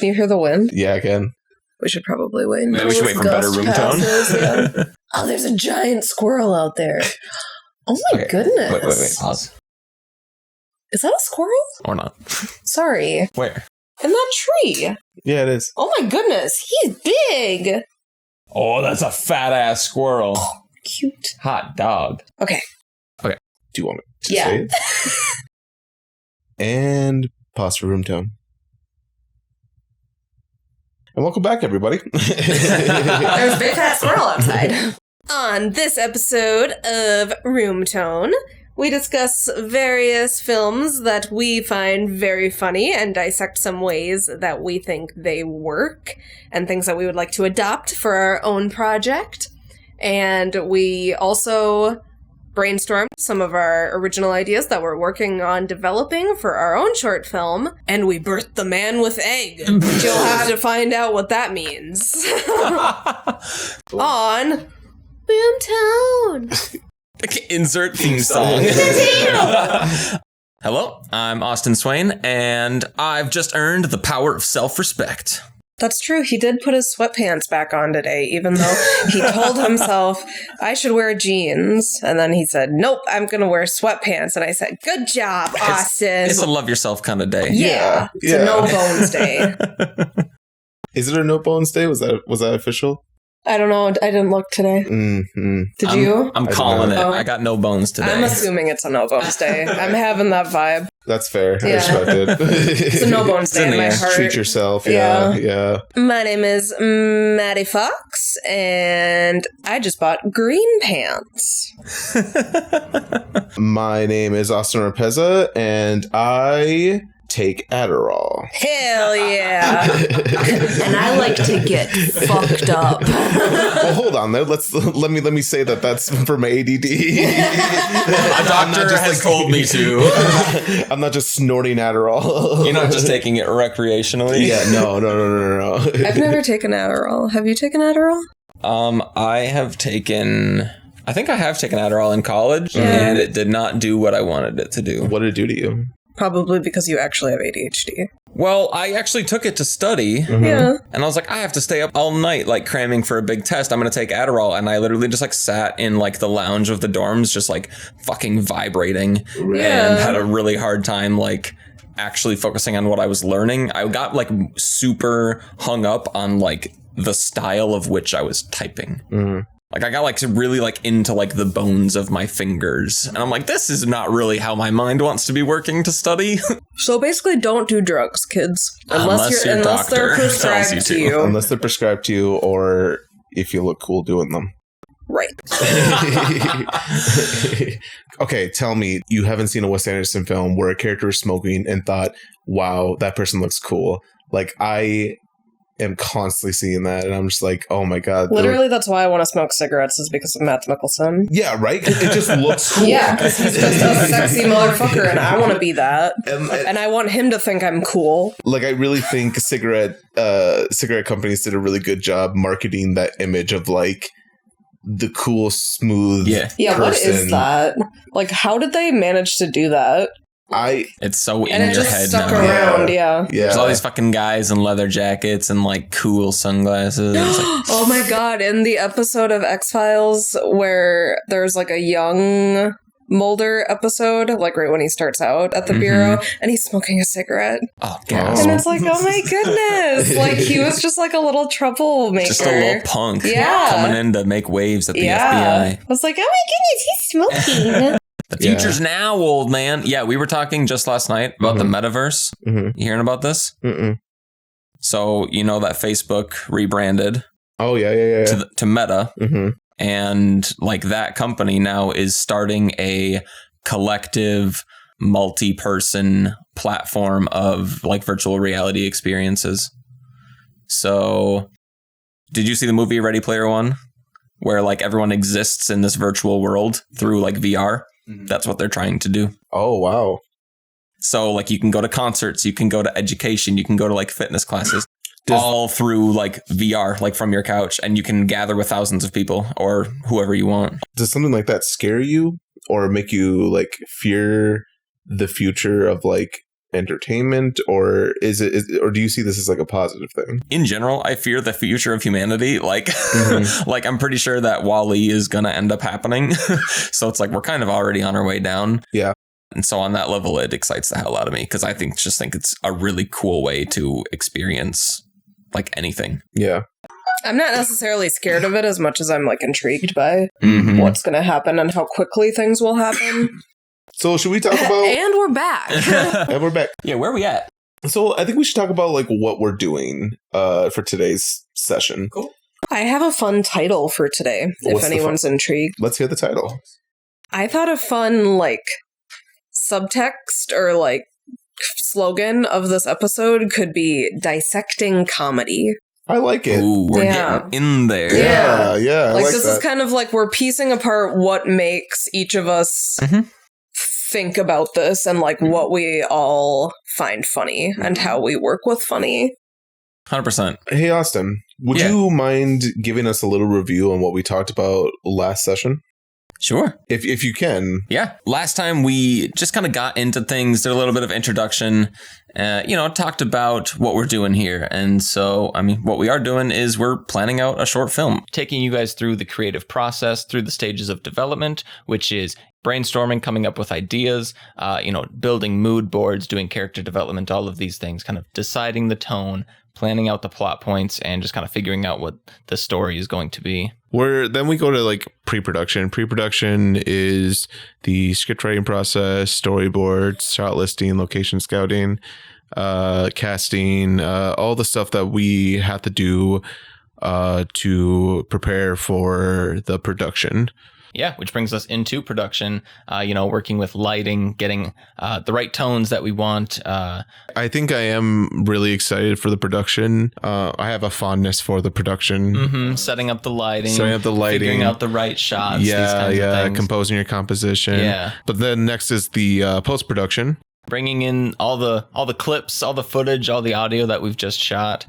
Can you hear the wind? Yeah, I can. We should probably wait. Maybe we should wait for better room tone. Yeah. Oh, there's a giant squirrel out there. Oh my goodness. Wait. Pause. Is that a squirrel? Or not. Sorry. Where? In that tree. Yeah, it is. Oh my goodness. He's big. Oh, that's a fat ass squirrel. Cute. Hot dog. Okay. Do you want me to say it? And pause for room tone. And welcome back, everybody. There's a big fat squirrel outside. On this episode of Room Tone, we discuss various films that we find very funny and dissect some ways that we think they work and things that we would like to adopt for our own project. And we also brainstormed some of our original ideas that we're working on developing for our own short film, and we birthed the man with egg. You'll have to find out what that means. On Room Tone. Insert theme song. Hello, I'm Austin Swain, and I've just earned the power of self-respect. That's true. He did put his sweatpants back on today, even though he told himself, I should wear jeans. And then he said, nope, I'm going to wear sweatpants. And I said, good job, Austin. It's a love yourself kind of day. Yeah. It's a no bones day. Is it a no bones day? Was that official? I don't know. I didn't look today. Mm-hmm. Did you? I'm calling it. Oh. I got no bones today. I'm assuming it's a no bones day. I'm having that vibe. That's fair. I Yeah. respect it. It's a no bones day in my heart. Treat yourself. Yeah. My name is Maddie Fox, and I just bought green pants. My name is Austin Rapeza, and I take Adderall. Hell yeah. And I like to get fucked up. Well, hold on there. Let me say that's for my ADD. A doctor has told me to. I'm not just snorting Adderall. You're not just taking it recreationally? Yeah, no. I've never taken Adderall. Have you taken Adderall? I think I have taken Adderall in college, and it did not do what I wanted it to do. What did it do to you? Probably because you actually have ADHD. Well, I actually took it to study, Yeah. and I was like, I have to stay up all night, like, cramming for a big test. I'm going to take Adderall, and I literally just, like, sat in, like, the lounge of the dorms, just, like, fucking vibrating, and had a really hard time, like, actually focusing on what I was learning. I got, like, super hung up on, like, the style of which I was typing. Mm-hmm. Like, I got, like, really, like, into, like, the bones of my fingers. And I'm like, this is not really how my mind wants to be working to study. So basically, don't do drugs, kids. Unless your unless they're doctor prescribed tells you to you. Unless they're prescribed to you, or if you look cool doing them. Right. Okay, tell me, you haven't seen a Wes Anderson film where a character is smoking and thought, wow, that person looks cool. Like, I am constantly seeing that, and I'm just like, oh my god. Literally, that's why I want to smoke cigarettes, is because of Matt Mikkelsen. Yeah, right? It just looks cool. Yeah, because he's just a sexy motherfucker, and I want to be that. And I want him to think I'm cool. Like, I really think cigarette companies did a really good job marketing that image of, like, the cool, smooth person. What is that? Like, how did they manage to do that? It's so in and it your just head stuck now. around, yeah. There's all these fucking guys in leather jackets and like cool sunglasses. Oh my god, in the episode of X-Files where there's like a young Mulder episode, like right when he starts out at the bureau, and he's smoking a cigarette. Oh god. And it's like, oh my goodness. Like, he was just like a little troublemaker. Just a little punk. Yeah. Coming in to make waves at the FBI. I was like, oh my goodness, he's smoking. The future's now, old man. Yeah, we were talking just last night about the metaverse. You hearing about this? So, you know that Facebook rebranded. Oh, yeah. To Meta. And like that company now is starting a collective multi-person platform of like virtual reality experiences. So did you see the movie Ready Player One? Where like everyone exists in this virtual world through like VR. That's what they're trying to do. Oh, wow. So like you can go to concerts, you can go to education, you can go to like fitness classes. All through like VR, like from your couch, and you can gather with thousands of people or whoever you want. Does something like that scare you or make you like fear the future of like entertainment, or or do you see this as like a positive thing? In general, I fear the future of humanity. Like, like I'm pretty sure that WALL-E is gonna end up happening. So it's like we're kind of already on our way down. Yeah. And so on that level, it excites the hell out of me because I think it's a really cool way to experience like anything. Yeah. I'm not necessarily scared of it as much as I'm like intrigued by what's going to happen and how quickly things will happen. So should we talk about... And we're back. And we're back. Yeah, where are we at? So I think we should talk about like what we're doing for today's session. Cool. I have a fun title for today, if anyone's intrigued. Let's hear the title. I thought a fun like subtext or like slogan of this episode could be Dissecting Comedy. I like it. Ooh, we're getting in there. Yeah. Like this is kind of like we're piecing apart what makes each of us think about this and like what we all find funny and how we work with funny. 100%. Hey, Austin, would you mind giving us a little review on what we talked about last session? Sure. If you can. Yeah. Last time we just kind of got into things, did a little bit of introduction, talked about what we're doing here. And so, I mean, what we are doing is we're planning out a short film. Taking you guys through the creative process, through the stages of development, which is brainstorming, coming up with ideas, building mood boards, doing character development, all of these things, kind of deciding the tone, planning out the plot points, and just kind of figuring out what the story is going to be. Then we go to like pre-production. Pre-production is the script writing process, storyboards, shot listing, location scouting, casting, all the stuff that we have to do to prepare for the production. Yeah, which brings us into production, working with lighting, getting the right tones that we want. I think I am really excited for the production. I have a fondness for the production. Setting up the lighting. Figuring out the right shots. Yeah, these kinds of things. Composing your composition. Yeah. But then next is the post-production. Bringing in all the clips, all the footage, all the audio that we've just shot,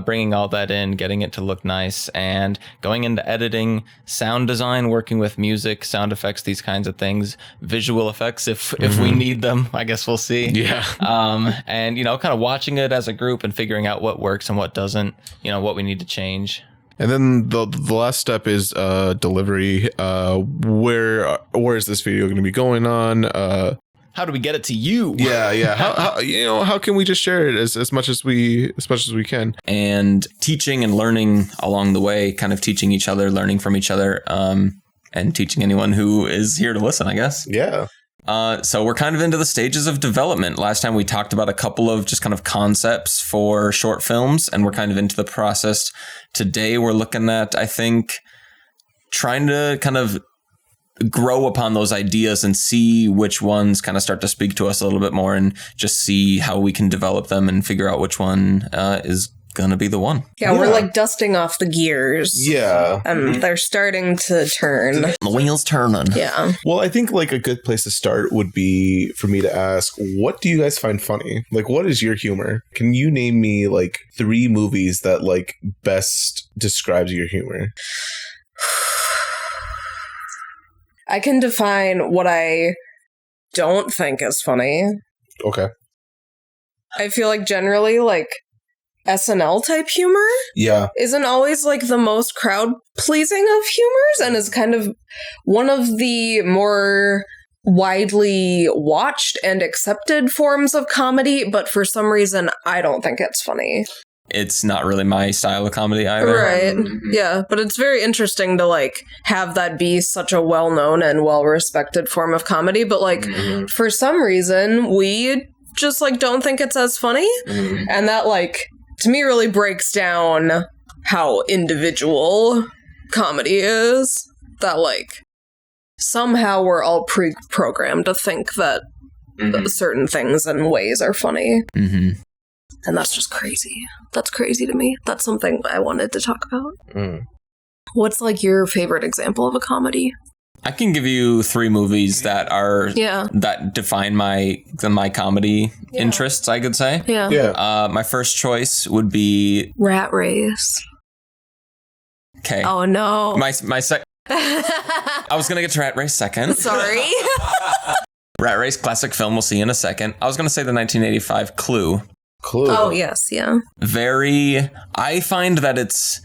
bringing all that in, getting it to look nice, and going into editing, sound design, working with music, sound effects, these kinds of things, visual effects if we need them. I guess we'll see. Yeah. And kind of watching it as a group and figuring out what works and what doesn't. What we need to change. And then the last step is delivery. Where is this video going to be going on? How do we get it to you? Yeah. How can we just share it as much as we can? And teaching and learning along the way, kind of teaching each other, learning from each other, and teaching anyone who is here to listen, I guess. Yeah. So we're kind of into the stages of development. Last time we talked about a couple of just kind of concepts for short films, and we're kind of into the process. Today we're looking at, I think, trying to kind of grow upon those ideas and see which ones kind of start to speak to us a little bit more, and just see how we can develop them and figure out which one is going to be the one. Yeah, we're like dusting off the gears. Yeah. And they're starting to turn. The wheels turning. Yeah. Well, I think like a good place to start would be for me to ask, what do you guys find funny? Like, what is your humor? Can you name me like 3 movies that like best describes your humor? I can define what I don't think is funny. Okay. I feel like generally like SNL type humor Yeah. isn't always like the most crowd pleasing of humors and is kind of one of the more widely watched and accepted forms of comedy, but for some reason I don't think it's funny. It's not really my style of comedy either. Right. Yeah, but it's very interesting to like have that be such a well-known and well-respected form of comedy, but like for some reason we just like don't think it's as funny, and that like to me really breaks down how individual comedy is. That like somehow we're all pre-programmed to think that certain things and ways are funny. And that's just crazy. That's crazy to me. That's something I wanted to talk about. What's like your favorite example of a comedy? I can give you 3 movies that are that define my comedy interests, I could say. Yeah. My first choice would be Rat Race. Okay. Oh no. My I was gonna get to Rat Race second. Sorry. Rat Race, classic film. We'll see in a second. I was going to say the 1985 Clue. Clue. Oh, yes, yeah. I find that it's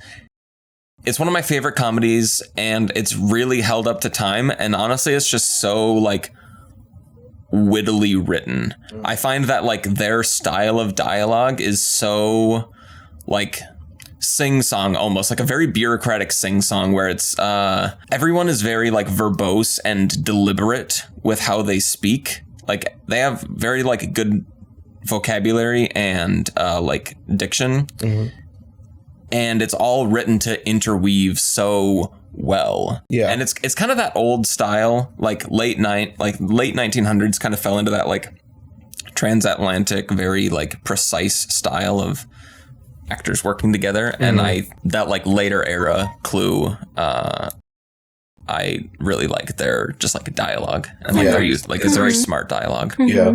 one of my favorite comedies, and it's really held up to time. And honestly, it's just so like wittily written. I find that like their style of dialogue is so like sing-song, almost like a very bureaucratic sing-song, where it's everyone is very like verbose and deliberate with how they speak. Like they have very like good vocabulary and like diction, and it's all written to interweave so well. Yeah, and it's kind of that old style, like late 1900s kind of fell into that like transatlantic, very like precise style of actors working together. And that like later era Clue, I really like their just like dialogue, and like their use, like it's very smart dialogue. Yeah.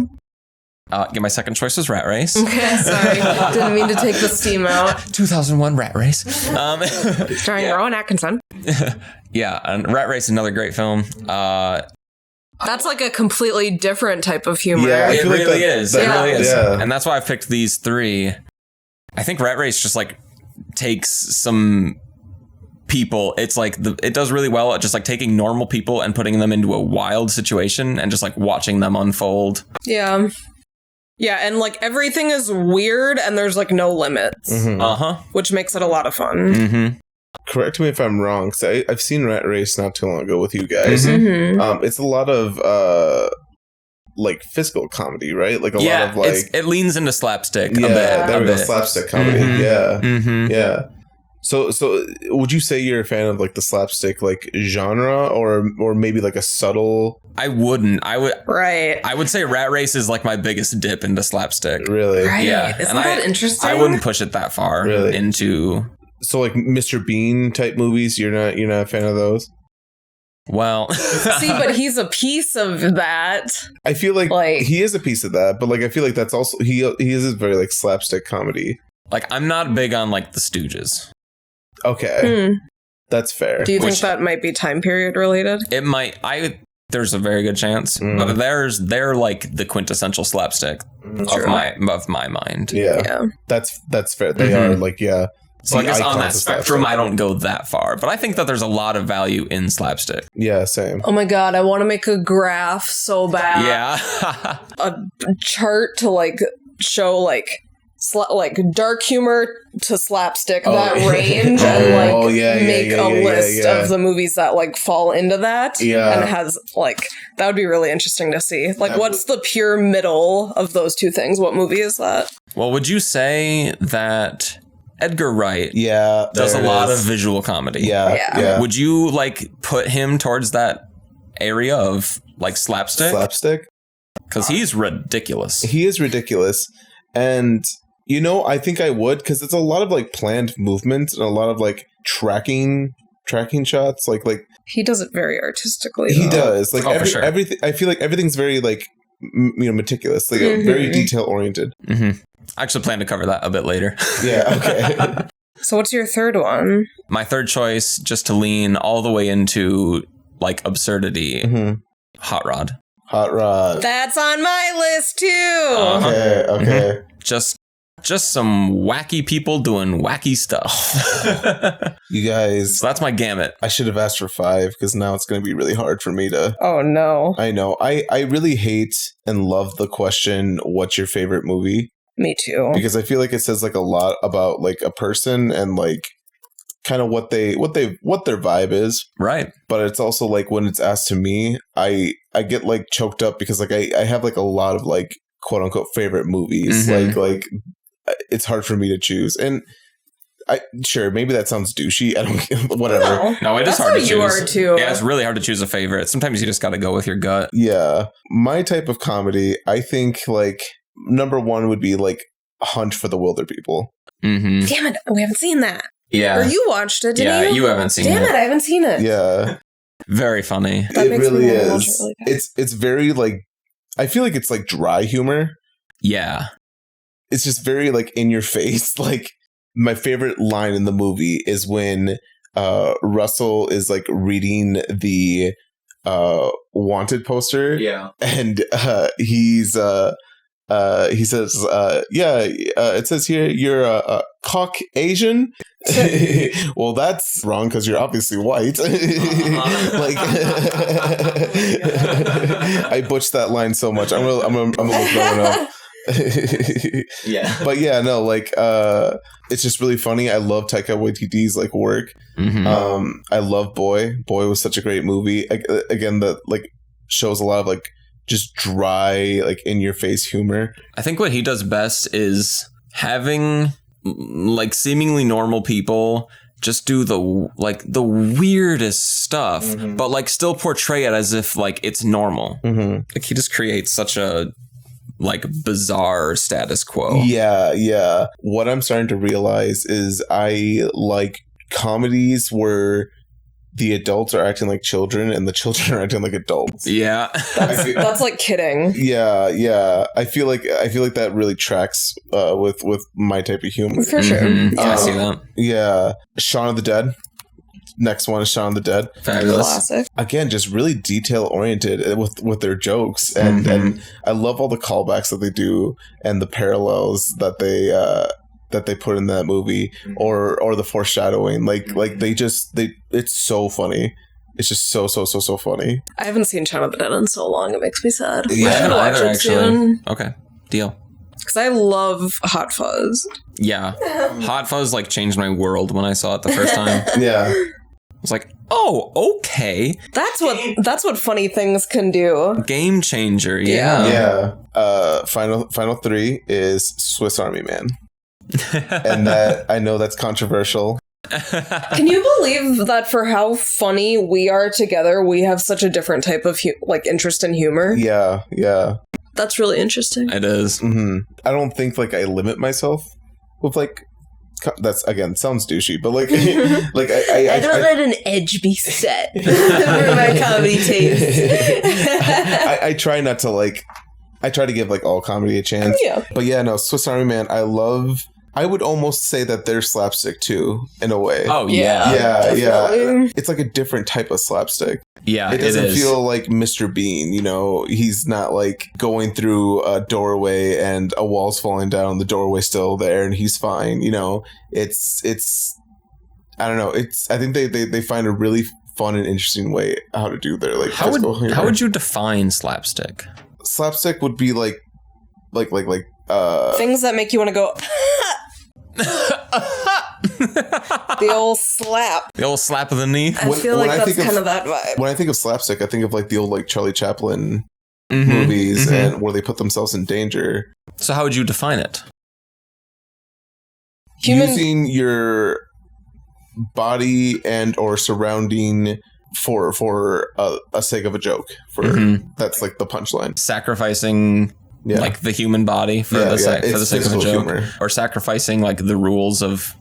My second choice was Rat Race. Okay, sorry. Didn't mean to take the steam out. 2001 Rat Race. Starring Rowan Atkinson. Yeah, and Rat Race, another great film. That's like a completely different type of humor. Yeah, It really is. It really is. Yeah. And that's why I picked these three. I think Rat Race just like takes some people. It's like it does really well at just like taking normal people and putting them into a wild situation and just like watching them unfold. Yeah. Yeah, and like everything is weird and there's like no limits, which makes it a lot of fun. Correct me if I'm wrong. So I've seen Rat Race not too long ago with you guys. It's a lot of like physical comedy, right? Like a lot of like it leans into slapstick. Yeah, a bit, there we a go, bit. slapstick comedy. Yeah. So would you say you're a fan of like the slapstick like genre, or maybe like a subtle? I wouldn't. Right. I would say Rat Race is like my biggest dip into slapstick. Really? Right. Yeah. Isn't And that interesting? I wouldn't push it that far Really? into. So like Mr. Bean type movies, you're not a fan of those? Well, See, but he's a piece of that. I feel like Like- he is a piece of that, but like I feel like that's also he is a very like slapstick comedy. like I'm not big on like the Stooges. Okay, that's fair. Do you think that might be time period related? It might. There's a very good chance, but they're like the quintessential slapstick of my mind. Yeah. That's fair. They are like So I guess on icons that of spectrum, slapstick. I don't go that far, but I think that there's a lot of value in slapstick. Yeah, same. Oh my god, I want to make a graph so bad. Yeah. A chart to like show like dark humor to slapstick, that range, and like make a list of the movies that like fall into that. Yeah. And it has like, that would be really interesting to see. Like, what's the pure middle of those two things? What movie is that? Well, would you say that Edgar Wright does a lot of visual comedy? Yeah. Would you like put him towards that area of like slapstick? Slapstick? Because he's ridiculous. He is ridiculous. And I think I would, because it's a lot of like planned movements and a lot of like tracking shots. Like He does it very artistically. he though. does. Like for sure. everything. I feel like everything's very like meticulous, like very detail oriented. I actually plan to cover that a bit later. Yeah. Okay. So what's your third one? My third choice, just to lean all the way into like absurdity, Hot Rod. Hot Rod. That's on my list too. Okay. Just some wacky people doing wacky stuff. You guys, So that's my gamut. I should have asked for 5 because now it's going to be really hard for me to. Oh no. I know. I really hate and love the question, "What's your favorite movie?" Me too. Because I feel like it says like a lot about like a person and like kind of what their vibe is. Right. But it's also like when it's asked to me, I get like choked up because like I have like a lot of like quote unquote favorite movies. Like it's hard for me to choose. And maybe that sounds douchey. I don't whatever. No, it is That's hard to how choose. you are too. Yeah, it's really hard to choose a favorite. Sometimes you just got to go with your gut. Yeah. My type of comedy, I think like number 1 would be like Hunt for the Wilder People. Mm-hmm. Damn it, we haven't seen that. Yeah. Or you watched it, didn't Yeah, you? you haven't seen Damn it. it, I haven't seen it. Yeah. Very funny. That It makes me really wanna watch is. it really bad. It's very like, I feel like it's like dry humor. Yeah. It's just very like in your face. Like my favorite line in the movie is when Russell is like reading the wanted poster. Yeah. And he says, it says here you're a Caucasian. Well, that's wrong because you're obviously white. Like, I butched that line so much. I'm gonna look that one up. Yeah. But yeah, no, like it's just really funny. I love Taika Waititi's like work. I love Boy. Boy was such a great movie. Again, that like shows a lot of like just dry, like in your face humor. I think what he does best is having like seemingly normal people just do the weirdest stuff, but like still portray it as if like it's normal. Like he just creates such a like bizarre status quo. Yeah. What I'm starting to realize is I like comedies where the adults are acting like children and the children are acting like adults. Yeah. That's like kidding. Yeah. I feel like that really tracks with my type of humor. For sure. I see that. Yeah. Shaun of the Dead. Next one is Shaun of the Dead. Fabulous. Classic. Again, just really detail oriented with their jokes, and I love all the callbacks that they do and the parallels that they put in that movie, or the foreshadowing. Like it's so funny. It's just so funny. I haven't seen Shaun of the Dead in so long. It makes me sad. Yeah, I should watch either, it actually. soon. Okay, deal. Because I love Hot Fuzz. Yeah. Hot Fuzz like changed my world when I saw it the first time. Yeah. I was like, oh, okay. That's what funny things can do. Game changer. Yeah. Yeah. Final three is Swiss Army Man. And that, I know that's controversial. Can you believe that for how funny we are together, we have such a different type of interest in humor? Yeah. That's really interesting. It is. I don't think like I limit myself with like that's again sounds douchey, but like like I don't let an edge be set for my comedy taste. I try not to like. I try to give like all comedy a chance. Yeah. But yeah, no, Swiss Army Man. I would almost say that they're slapstick too, in a way. Oh yeah. Yeah. It's like a different type of slapstick. Yeah, it doesn't feel like Mr. Bean, you know, he's not like going through a doorway and a wall's falling down, the doorway's still there and he's fine, you know. It's I don't know, I think they find a really fun and interesting way how to do their like how would you define slapstick? Slapstick would be like things that make you want to go the old slap. The old slap of the knee. I feel like that's kind of that vibe. When I think of slapstick, I think of like the old like Charlie Chaplin movies and where they put themselves in danger. So how would you define it? Using your body and or surrounding for a sake of a joke. That's like the punchline. Sacrificing like the human body for the sake of a joke, humor. Or sacrificing like the rules of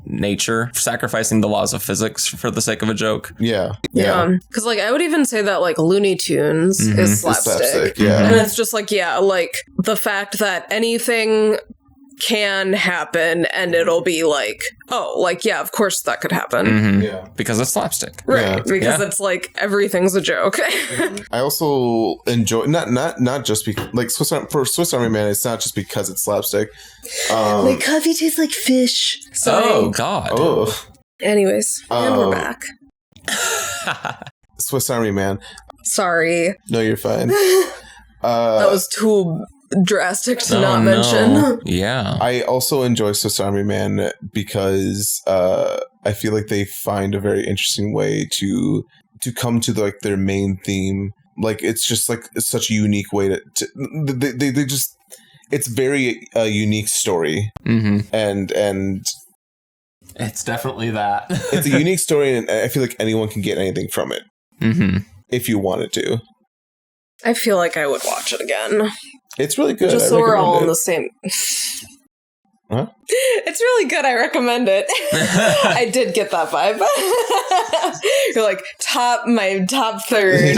nature, sacrificing the laws of physics for the sake of a joke. Yeah. Because like I would even say that like Looney Tunes is slapstick. And it's just like like the fact that anything can happen and it'll be like, oh, like yeah, of course that could happen. Yeah, because it's slapstick, right? Because it's like everything's a joke. I also enjoy not just because like Swiss Army Man. It's not just because it's slapstick. My coffee tastes like fish. Sorry. Oh God. Oh. Anyways, and we're back. Swiss Army Man. Sorry. No, you're fine. That was too drastic to not mention. Yeah. I also enjoy Swiss Army Man because I feel like they find a very interesting way to come to like their main theme. Like it's just like it's such a unique way to they just it's very unique story. And it's definitely that. It's a unique story, and I feel like anyone can get anything from it if you wanted to. I feel like I would watch it again. It's really good. Just so we're all on the same. Huh? It's really good. I recommend it. I did get that vibe. You're like my top third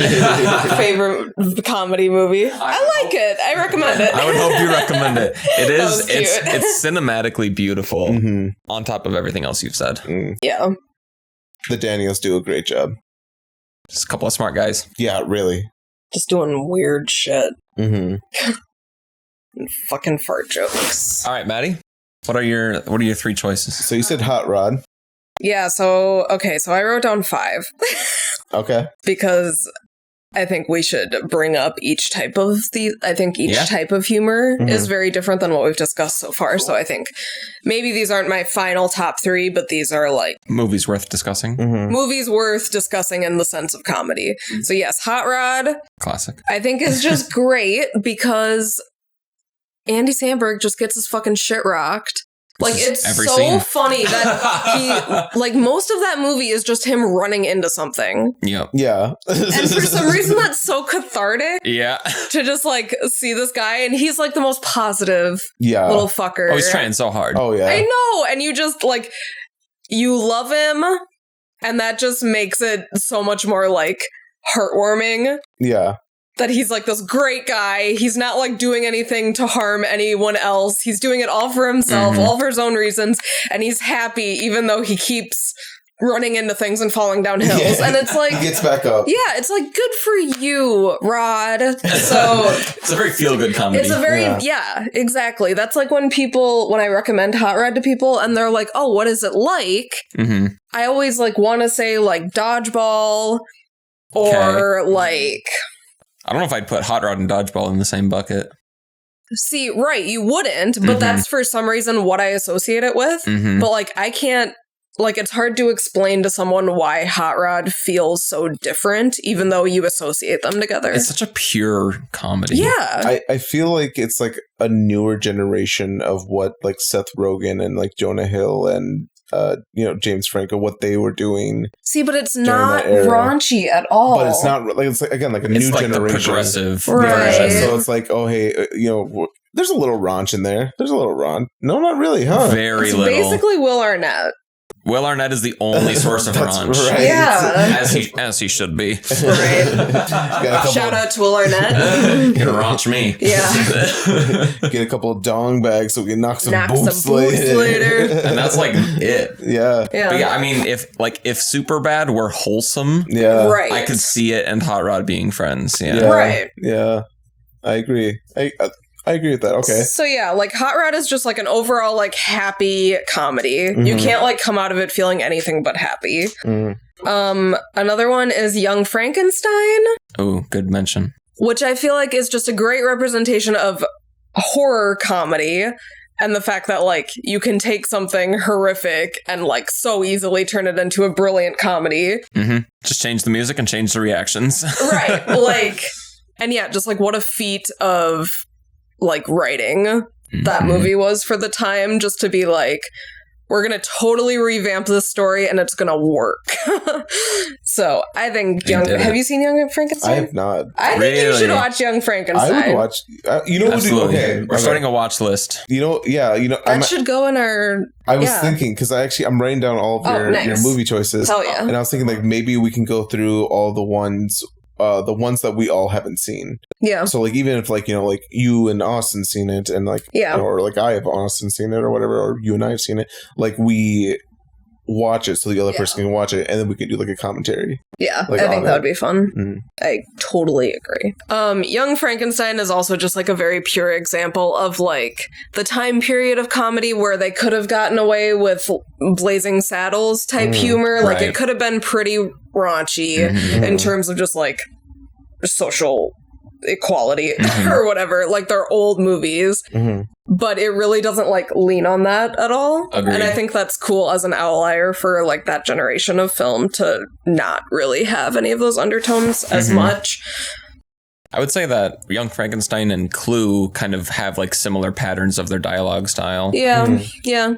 favorite comedy movie. I like it. I recommend it. I would hope you recommend it. It is. It's cinematically beautiful. On top of everything else you've said. Yeah. The Daniels do a great job. Just a couple of smart guys. Yeah, really. Just doing weird shit. Mm-hmm. And fucking fart jokes. All right, Maddie. What are your 3 choices? So you said Hot Rod. Yeah, so I wrote down 5. Okay. Because I think we should bring up each type of type of humor is very different than what we've discussed so far. So I think maybe these aren't my final top 3, but these are like movies worth discussing. Movies worth discussing in the sense of comedy. So yes, Hot Rod. Classic. I think is just great because Andy Samberg just gets his fucking shit rocked. Like, it's every so scene. funny that he, like, most of that movie is just him running into something. Yep. Yeah. And for some reason, that's so cathartic Yeah. to just, like, see this guy. And he's, like, the most positive little fucker. Oh, he's trying so hard. Oh, yeah. I know. And you just, like, you love him. And that just makes it so much more, like, heartwarming. Yeah. That he's like this great guy. He's not like doing anything to harm anyone else. He's doing it all for himself, all for his own reasons. And he's happy even though he keeps running into things and falling down hills. And it's like... He gets back up. Yeah, it's like, good for you, Rod. So... It's a very feel-good comedy. It's a very... Yeah, exactly. That's like when I recommend Hot Rod to people and they're like, oh, what is it like? I always like want to say like Dodgeball or like... I don't know if I'd put Hot Rod and Dodgeball in the same bucket. See, right, you wouldn't, but that's for some reason what I associate it with. But, like, I can't, like, it's hard to explain to someone why Hot Rod feels so different, even though you associate them together. It's such a pure comedy. Yeah. I feel like it's, like, a newer generation of what, like, Seth Rogen and, like, Jonah Hill and, James Franco, what they were doing. See, but it's not raunchy at all. But it's not like it's like again like a new generation, the progressive right? So it's like, oh hey, there's a little raunch in there. There's a little raunch. No, not really, huh? Very it's little. Basically, Will Arnett. Will Arnett is the only source of raunch. Right. Yeah. As he should be. Right. Shout out to Will Arnett. Gonna raunch me. Yeah. Get a couple of dong bags so we can knock some boots later. And that's like it. Yeah. But yeah, I mean, if Superbad were wholesome, right. I could see it and Hot Rod being friends. Yeah. Right. Yeah. I agree. I agree with that. Okay. So yeah, like Hot Rod is just like an overall like happy comedy. You can't like come out of it feeling anything but happy. Another one is Young Frankenstein. Oh, good mention. Which I feel like is just a great representation of horror comedy. And the fact that, like, you can take something horrific and, like, so easily turn it into a brilliant comedy. Just change the music and change the reactions. Right. Like, and yeah, just like what a feat of like writing that movie was for the time, just to be like, we're gonna totally revamp this story and it's gonna work. So I think have you seen Young Frankenstein? I have not. I think you should watch Young Frankenstein. I would watch. Absolutely. We're starting a watch list. That should go in our. I was thinking because I'm writing down all of your movie choices. Hell yeah! And I was thinking like maybe we can go through all the ones that we all haven't seen. Yeah. So like even if like like you and Austin seen it and like or like I have Austin seen it or whatever, or you and I have seen it, like we watch it so the other person can watch it and then we can do like a commentary. Yeah, like, I think that would be fun. Mm-hmm. I totally agree. Young Frankenstein is also just like a very pure example of like the time period of comedy where they could have gotten away with Blazing Saddles type humor. Like it could have been pretty raunchy in terms of just like social equality or whatever, like they're old movies, but it really doesn't like lean on that at all. Agreed. And I think that's cool as an outlier for like that generation of film to not really have any of those undertones as much. I would say that Young Frankenstein and Clue kind of have like similar patterns of their dialogue style. Yeah, yeah.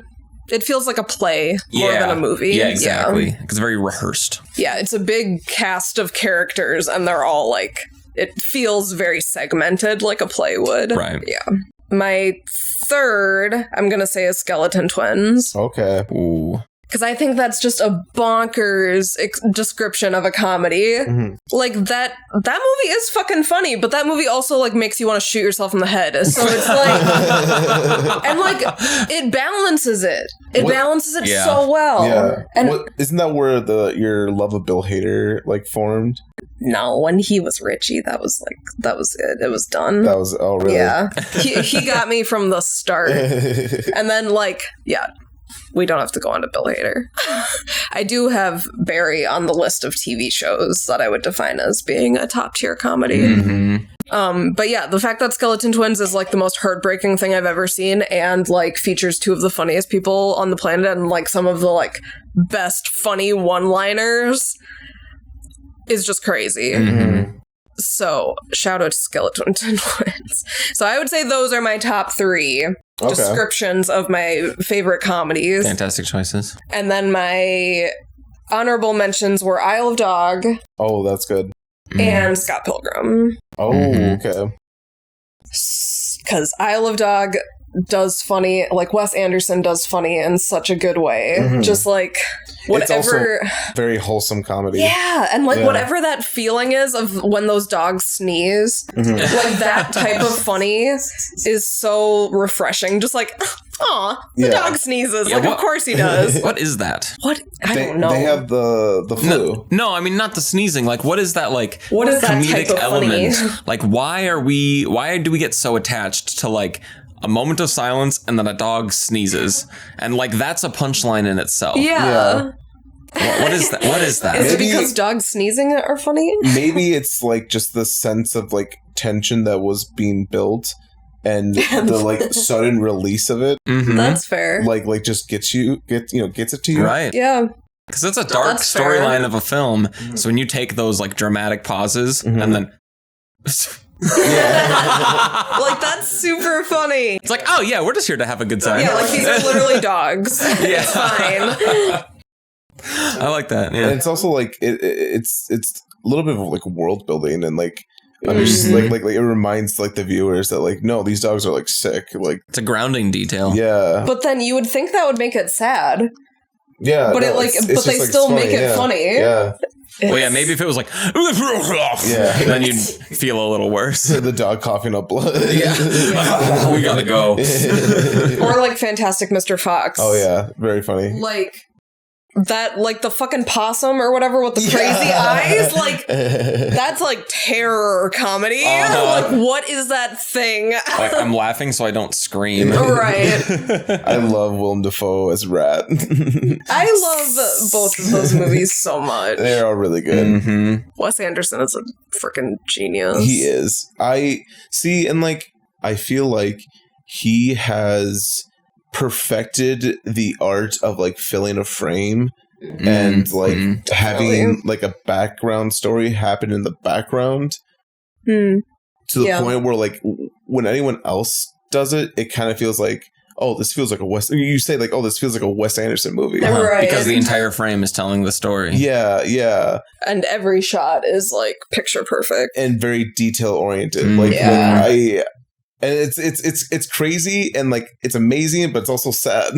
It feels like a play more than a movie. Yeah, exactly. It's very rehearsed. Yeah, it's a big cast of characters and they're all like, it feels very segmented like a play would. Right. Yeah. My third, I'm going to say, is Skeleton Twins. Okay. Ooh. because I think that's just a bonkers description of a comedy. Like that movie is fucking funny, but that movie also like makes you want to shoot yourself in the head. So it's like, and like it balances it. It balances it so well. Yeah. And isn't that where your love of Bill Hader like formed? No, when he was Richie, that was it. It was done. That was really? Yeah. He got me from the start. And then we don't have to go on to Bill Hader. I do have Barry on the list of TV shows that I would define as being a top tier comedy. But yeah, the fact that Skeleton Twins is like the most heartbreaking thing I've ever seen and like features two of the funniest people on the planet and like some of the like best funny one-liners is just crazy. So shout out to Skeleton Twins. So I would say those are my top 3 descriptions of my favorite comedies. Fantastic choices. And then my honorable mentions were Isle of Dog. Oh, that's good. And Scott Pilgrim. Oh, okay. Because Isle of Dog does funny, like Wes Anderson does funny in such a good way. Just like whatever. It's also very wholesome comedy. Yeah, and like whatever that feeling is of when those dogs sneeze, like that type of funny is so refreshing. Just like, aw, the dog sneezes. Yeah, like, of course he does. What is that? What? I don't know. They have the flu. No, I mean not the sneezing. Like, what is that like? What is that comedic type of element? funny? Like, why do we get so attached to like a moment of silence and then a dog sneezes, and like that's a punchline in itself? Yeah. What is that? What is that? Is it because dogs sneezing are funny? Maybe it's like just the sense of like tension that was being built and the like sudden release of it. That's fair. Like just gets it to you. Right. Yeah. Because it's a dark storyline of a film. So when you take those like dramatic pauses and then Like that's super funny. it's like, oh yeah, we're just here to have a good time. Yeah, like these are literally dogs. Yeah. It's fine. I like that. Yeah. And it's also like it's a little bit of like world building and like like it reminds like the viewers that like no, these dogs are like sick. Like It's a grounding detail. yeah. But then you would think that would make it sad. Yeah. But it like it's but just, they like, still funny, make it funny. Yeah. Well, yeah, maybe if it was like, then you'd feel a little worse. The dog coughing up blood. We gotta go. Or like Fantastic Mr. Fox. Oh yeah, very funny. Like that, like the fucking possum or whatever with the crazy eyes. Like that's like terror comedy. Like what is that thing? Like I'm laughing so I don't scream. Right. I love Willem Dafoe as Rat. I love both of those movies so much. They're all really good. Wes Anderson is a freaking genius. He is. I see, and like I feel like he has perfected the art of like filling a frame and like having like a background story happen in the background to the point where like when anyone else does it, it kind of feels like, oh, this feels like a Wes. You say like, oh, this feels like a Wes Anderson movie, Right. Because the entire frame is telling the story. Yeah, and every shot is like picture perfect and very detail oriented. And it's crazy and like it's amazing, but it's also sad.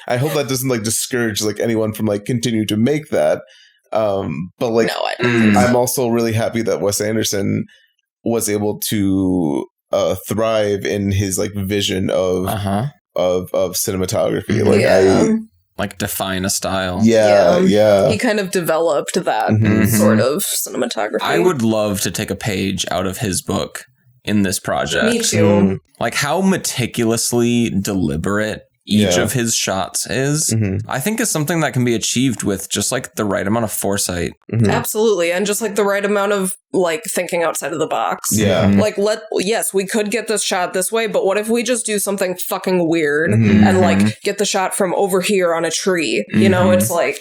I hope that doesn't like discourage like anyone from like continue to make that. But like, No, I don't. I'm also really happy that Wes Anderson was able to thrive in his like vision of cinematography. Like like define a style. Yeah. He kind of developed that sort of cinematography. I would love to take a page out of his book in this project. Me too. Like how meticulously deliberate each of his shots is, I think is something that can be achieved with just like the right amount of foresight. Absolutely. And just like the right amount of like thinking outside of the box. Yeah. Like yes, we could get this shot this way, but what if we just do something fucking weird and like get the shot from over here on a tree? You know, it's like,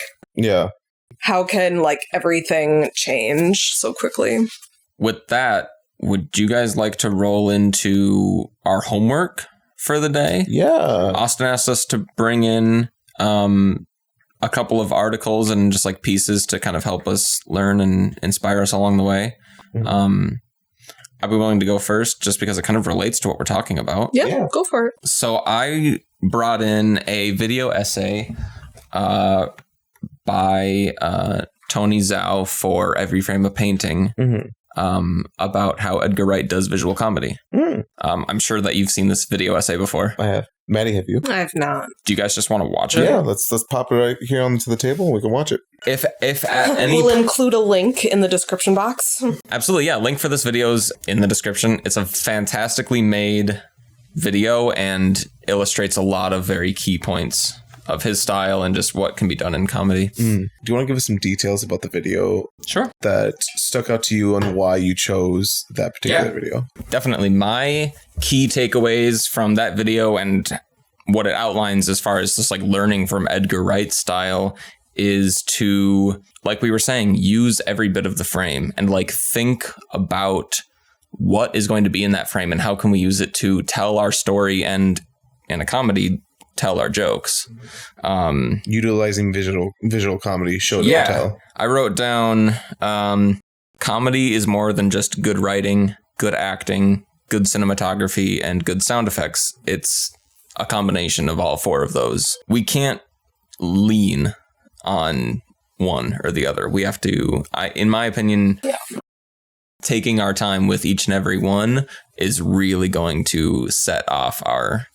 how can like everything change so quickly? With that, would you guys like to roll into our homework for the day? Yeah. Austin asked us to bring in a couple of articles and just like pieces to kind of help us learn and inspire us along the way. I'd be willing to go first just because it kind of relates to what we're talking about. Yeah, go for it. So I brought in a video essay by Tony Zhao for Every Frame of Painting. About how Edgar Wright does visual comedy. I'm sure that you've seen this video essay before. I have. Maddie, have you? I have not. Do you guys just want to watch it? Yeah, let's pop it right here onto the table and we can watch it. If at any We'll include a link in the description box. Absolutely, yeah. Link for this video is in the description. It's a fantastically made video and illustrates a lot of very key points of his style and just what can be done in comedy. Do you want to give us some details about the video? Sure. That stuck out to you and why you chose that particular video? Definitely. My key takeaways from that video and what it outlines as far as just like learning from Edgar Wright's style is to, like we were saying, use every bit of the frame and like think about what is going to be in that frame and how can we use it to tell our story and in a comedy tell our jokes. Utilizing visual comedy, show don't tell. I wrote down comedy is more than just good writing, good acting, good cinematography, and good sound effects. It's a combination of all four of those. We can't lean on one or the other. We have to, in my opinion, taking our time with each and every one is really going to set off our...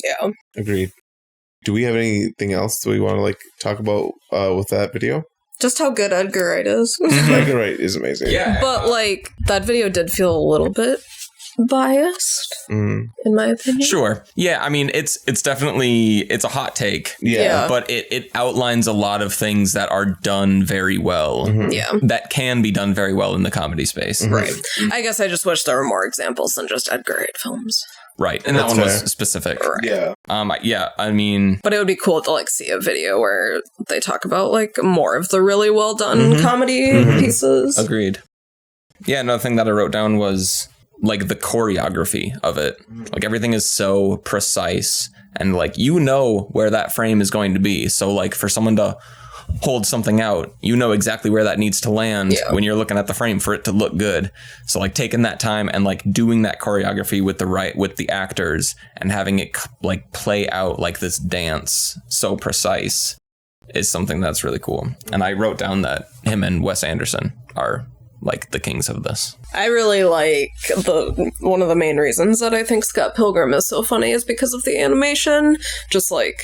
Yeah. Agreed. Do we have anything else that we want to like talk about with that video? Just how good Edgar Wright is. Edgar Wright is amazing. Yeah. But like that video did feel a little bit biased, in my opinion. Sure. Yeah, I mean, it's definitely, it's a hot take. Yeah. But it outlines a lot of things that are done very well. Yeah. That can be done very well in the comedy space. Right. I guess I just wish there were more examples than just Edgar Wright films. Right. And That's that one fair. was specific. Right. Yeah. Yeah, I mean... But it would be cool to like see a video where they talk about like more of the really well done comedy pieces. Agreed. Yeah, another thing that I wrote down was like the choreography of it. Like everything is so precise and like you know where that frame is going to be. So like for someone to hold something out, you know exactly where that needs to land when you're looking at the frame for it to look good. So like taking that time and like doing that choreography with the actors and having it like play out like this dance so precise is something that's really cool. And I wrote down that him and Wes Anderson are like the kings of this. I really like one of the main reasons that I think Scott Pilgrim is so funny is because of the animation. Just like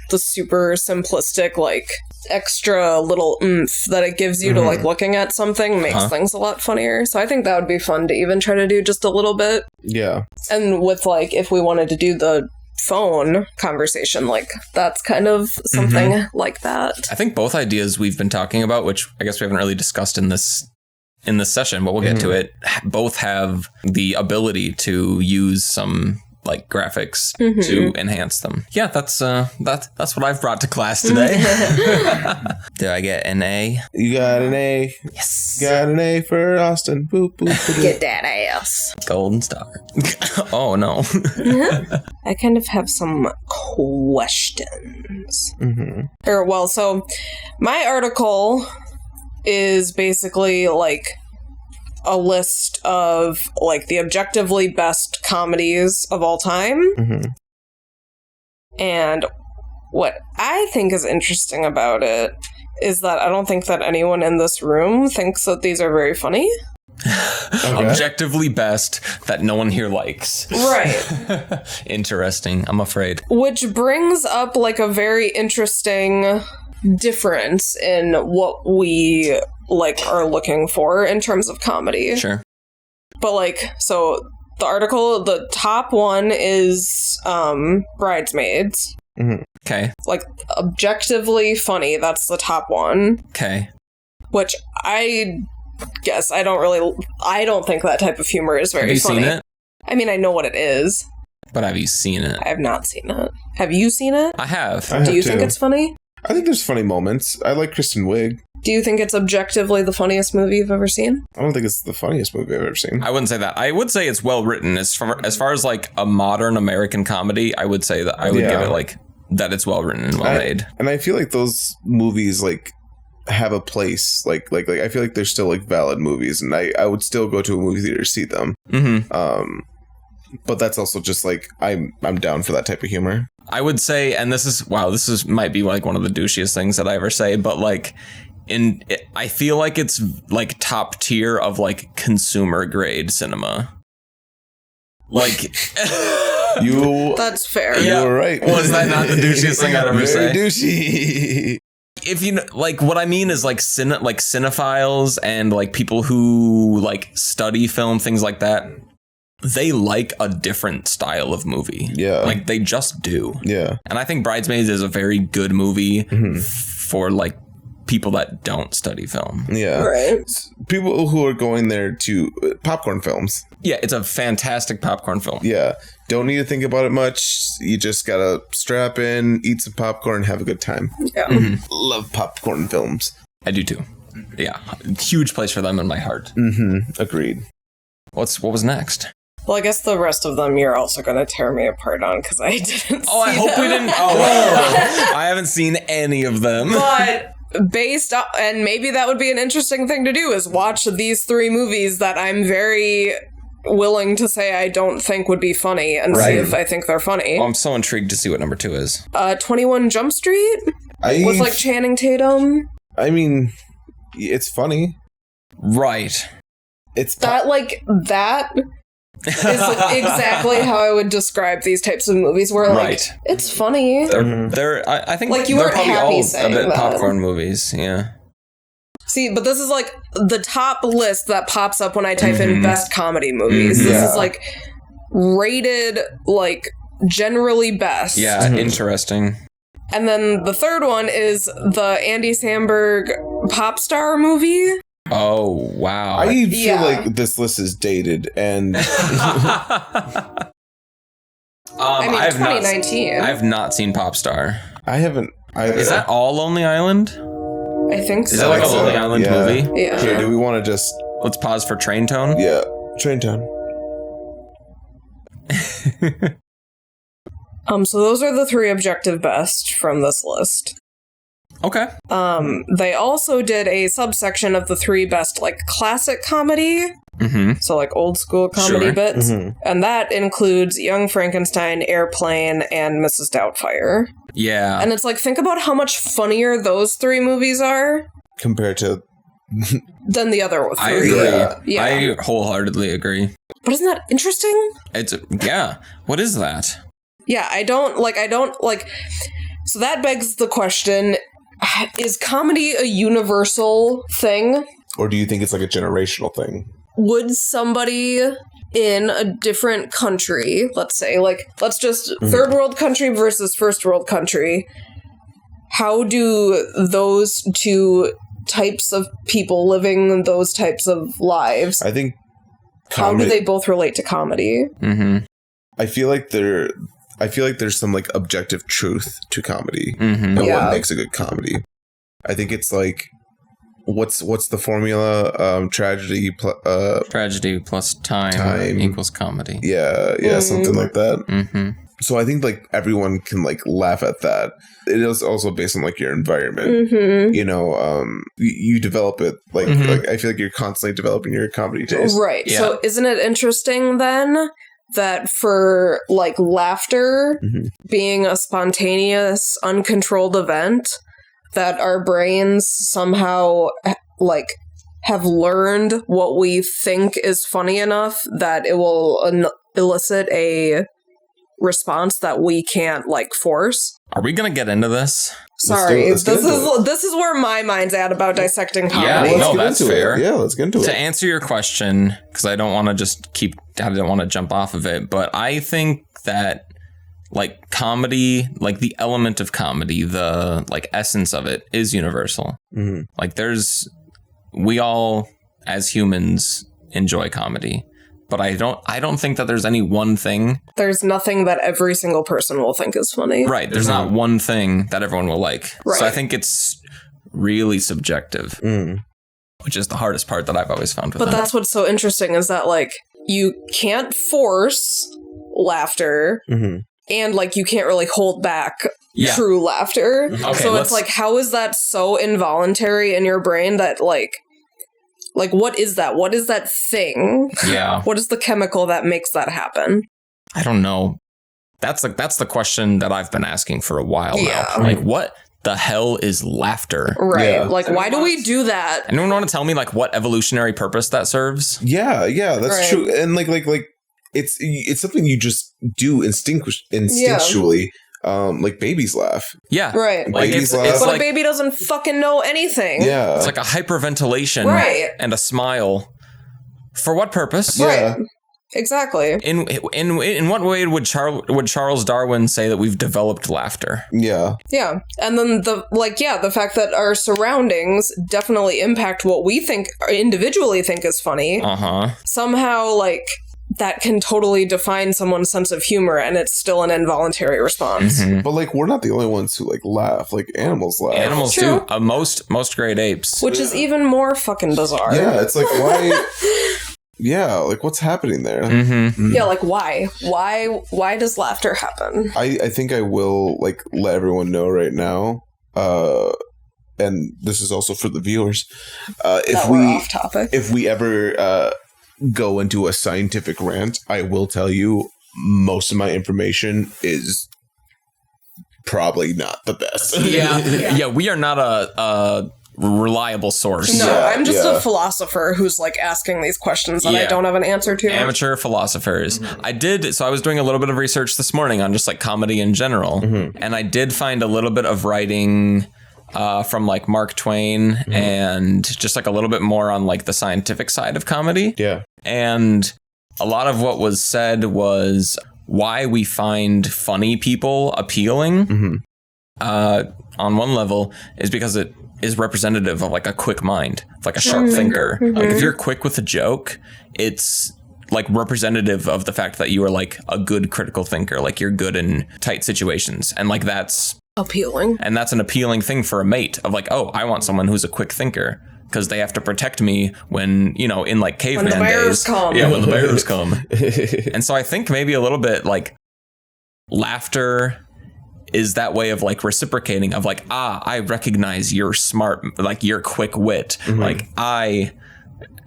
the super simplistic, like extra little oomph that it gives you to like looking at something makes things a lot funnier. So I think that would be fun to even try to do just a little bit. Yeah. And with like, if we wanted to do the phone conversation, like that's kind of something like that. I think both ideas we've been talking about, which I guess we haven't really discussed in this session, but we'll get to it, both have the ability to use some like graphics to enhance them. Yeah, that's what I've brought to class today. Did I get an A? You got an A. Yes. Got an A for Austin. Boop, boop, boop. Get that ass. Golden star. Oh no. I kind of have some questions. So my article is basically like a list of like the objectively best comedies of all time. And what I think is interesting about it is that I don't think that anyone in this room thinks that these are very funny. Objectively best that no one here likes. Right. Interesting, I'm afraid. Which brings up like a very interesting difference in what we like are looking for in terms of comedy. Sure. But like, so the article, the top one is Bridesmaids. Okay. Like objectively funny, that's the top one. Okay. Which I guess I don't think that type of humor is very funny. Have you seen it? I mean, I know what it is. But have you seen it? I have not seen it. Have you seen it? I have. I have Do you too. think it's funny? I think there's funny moments. I like Kristen Wiig. Do you think it's objectively the funniest movie you've ever seen? I don't think it's the funniest movie I've ever seen. I wouldn't say that. I would say it's well written. As far as like a modern American comedy, I would say that I would give it like that it's well written and well made. And I feel like those movies like have a place. Like I feel like they're still like valid movies, and I would still go to a movie theater to see them. But that's also just like I'm down for that type of humor. I would say, and this is might be like one of the douchiest things that I ever say, but like I feel like it's like top tier of like consumer grade cinema. Like That's fair. You were right. Was that not the douchiest thing I'd ever say? Very douchey. If you know, like what I mean is like cinephiles and like people who like study film, things like that. They like a different style of movie. Yeah. Like they just do. Yeah. And I think Bridesmaids is a very good movie for like people that don't study film. Yeah. Right. People who are going there to popcorn films. Yeah, it's a fantastic popcorn film. Yeah. Don't need to think about it much. You just gotta strap in, eat some popcorn, have a good time. Yeah. Love popcorn films. I do too. Yeah. Huge place for them in my heart. Agreed. What was next? Well, I guess the rest of them you're also going to tear me apart on because I didn't Oh, I hope we didn't. Oh, I haven't seen any of them. But based on, and maybe that would be an interesting thing to do, is watch these 3 movies that I'm very willing to say I don't think would be funny and see if I think they're funny. Oh, I'm so intrigued to see what number 2 is. 21 Jump Street with like Channing Tatum. I mean, it's funny. Right. It's That is exactly how I would describe these types of movies where like it's funny. I think Like, you they're weren't probably happy all a saying bit that. popcorn movies. Yeah. See, but this is like the top list that pops up when I type in best comedy movies. This is like rated like generally best. Yeah, interesting. And then the third one is the Andy Samberg pop star movie. Oh, wow. I feel like this list is dated and I mean, I've 2019. I've not seen Popstar. I haven't either. Is that all Lonely Island? I think so. Is that like a so. Lonely Island Yeah. movie? Yeah. Here, do we want to just Let's pause for Train Tone. yeah, Train Town. So those are the 3 objective best from this list. Okay. They also did a subsection of the 3 best like classic comedy. So like old school comedy Sure. bits. And that includes Young Frankenstein, Airplane, and Mrs. Doubtfire. Yeah. And it's like, think about how much funnier those 3 movies are Compared to than the other 3. I agree. Yeah. I wholeheartedly agree. But isn't that interesting? It's yeah. What is that? Yeah, I don't like. So that begs the question, is comedy a universal thing? or do you think it's like a generational thing? Would somebody in a different country, let's say, like, let's just third world country versus first world country, how do those two types of people living those types of lives, I think how do they both relate to comedy? Mm-hmm. I feel like there's some like objective truth to comedy Mm-hmm. and Yeah. what makes a good comedy. I think it's like what's the formula? Tragedy Tragedy plus time equals comedy. yeah, something like that. Mm-hmm. So I think like everyone can like laugh at that. It is also based on like your environment. Mm-hmm. You know, you develop it like I feel like you're constantly developing your comedy taste. Right. Yeah. So isn't it interesting then that for like laughter being a spontaneous, uncontrolled event, that our brains somehow like have learned what we think is funny enough that it will elicit a response that we can't like force? Are we gonna get into this? Sorry, let's get into it. this is where my mind's at about dissecting comedy. Yeah, Let's no, get that's into it. fair. Yeah, let's get into To it. answer your question, because I don't want to I don't want to jump off of it, but I think that like comedy, like the element of comedy, the like essence of it is universal. Mm-hmm. Like we all as humans enjoy comedy, but I don't think that there's any one thing. There's nothing that every single person will think is funny. Right. There's not one thing that everyone will like. Right. So I think it's really subjective, which is the hardest part that I've always found with But it. that's what's so interesting is that, like, you can't force laughter and, like, you can't really hold back Yeah. true laughter. Okay, So it's like, how is that so involuntary in your brain that, like, what is that? What is that thing? Yeah. What is the chemical that makes that happen? I don't know. That's the question that I've been asking for a while now. Like, what the hell is laughter? Right. Yeah. Like, why do we do that? Anyone want to tell me like what evolutionary purpose that serves? Yeah, that's true. And like it's something you just do instinctually. Like babies laugh. Yeah. Right. Like babies laugh. But a baby doesn't fucking know anything. Yeah. It's like a hyperventilation and a smile. For what purpose? Right. Exactly. In what way would Charles Darwin say that we've developed laughter? Yeah. Yeah. And then the fact that our surroundings definitely impact what we individually think is funny. Somehow, like, that can totally define someone's sense of humor, and it's still an involuntary response. But like, we're not the only ones who like laugh. Like animals laugh. Animals do. Most great apes. Which is even more fucking bizarre. Yeah, it's like, why... Yeah, like what's happening there? Yeah, like why? Why does laughter happen? I think I will like let everyone know right now. And this is also for the viewers. We're off topic. If we ever go into a scientific rant, I will tell you most of my information is probably not the best. Yeah, we are not a reliable source. No, I'm just a philosopher who's like asking these questions that I don't have an answer to. Amateur philosophers. I was doing a little bit of research this morning on just like comedy in general, and I did find a little bit of writing from like Mark Twain and just like a little bit more on like the scientific side of comedy. Yeah. And a lot of what was said was why we find funny people appealing on one level is because it is representative of like a quick mind, like a sharp thinker. Like if you're quick with a joke, it's like representative of the fact that you are like a good critical thinker, like you're good in tight situations. And like that's appealing. And that's an appealing thing for a mate of like, oh, I want someone who's a quick thinker because they have to protect me when, you know, in like caveman days. When the bears come. Yeah, when the bears come. And so I think maybe a little bit like laughter is that way of like reciprocating of like, I recognize your smart, like your quick wit. Like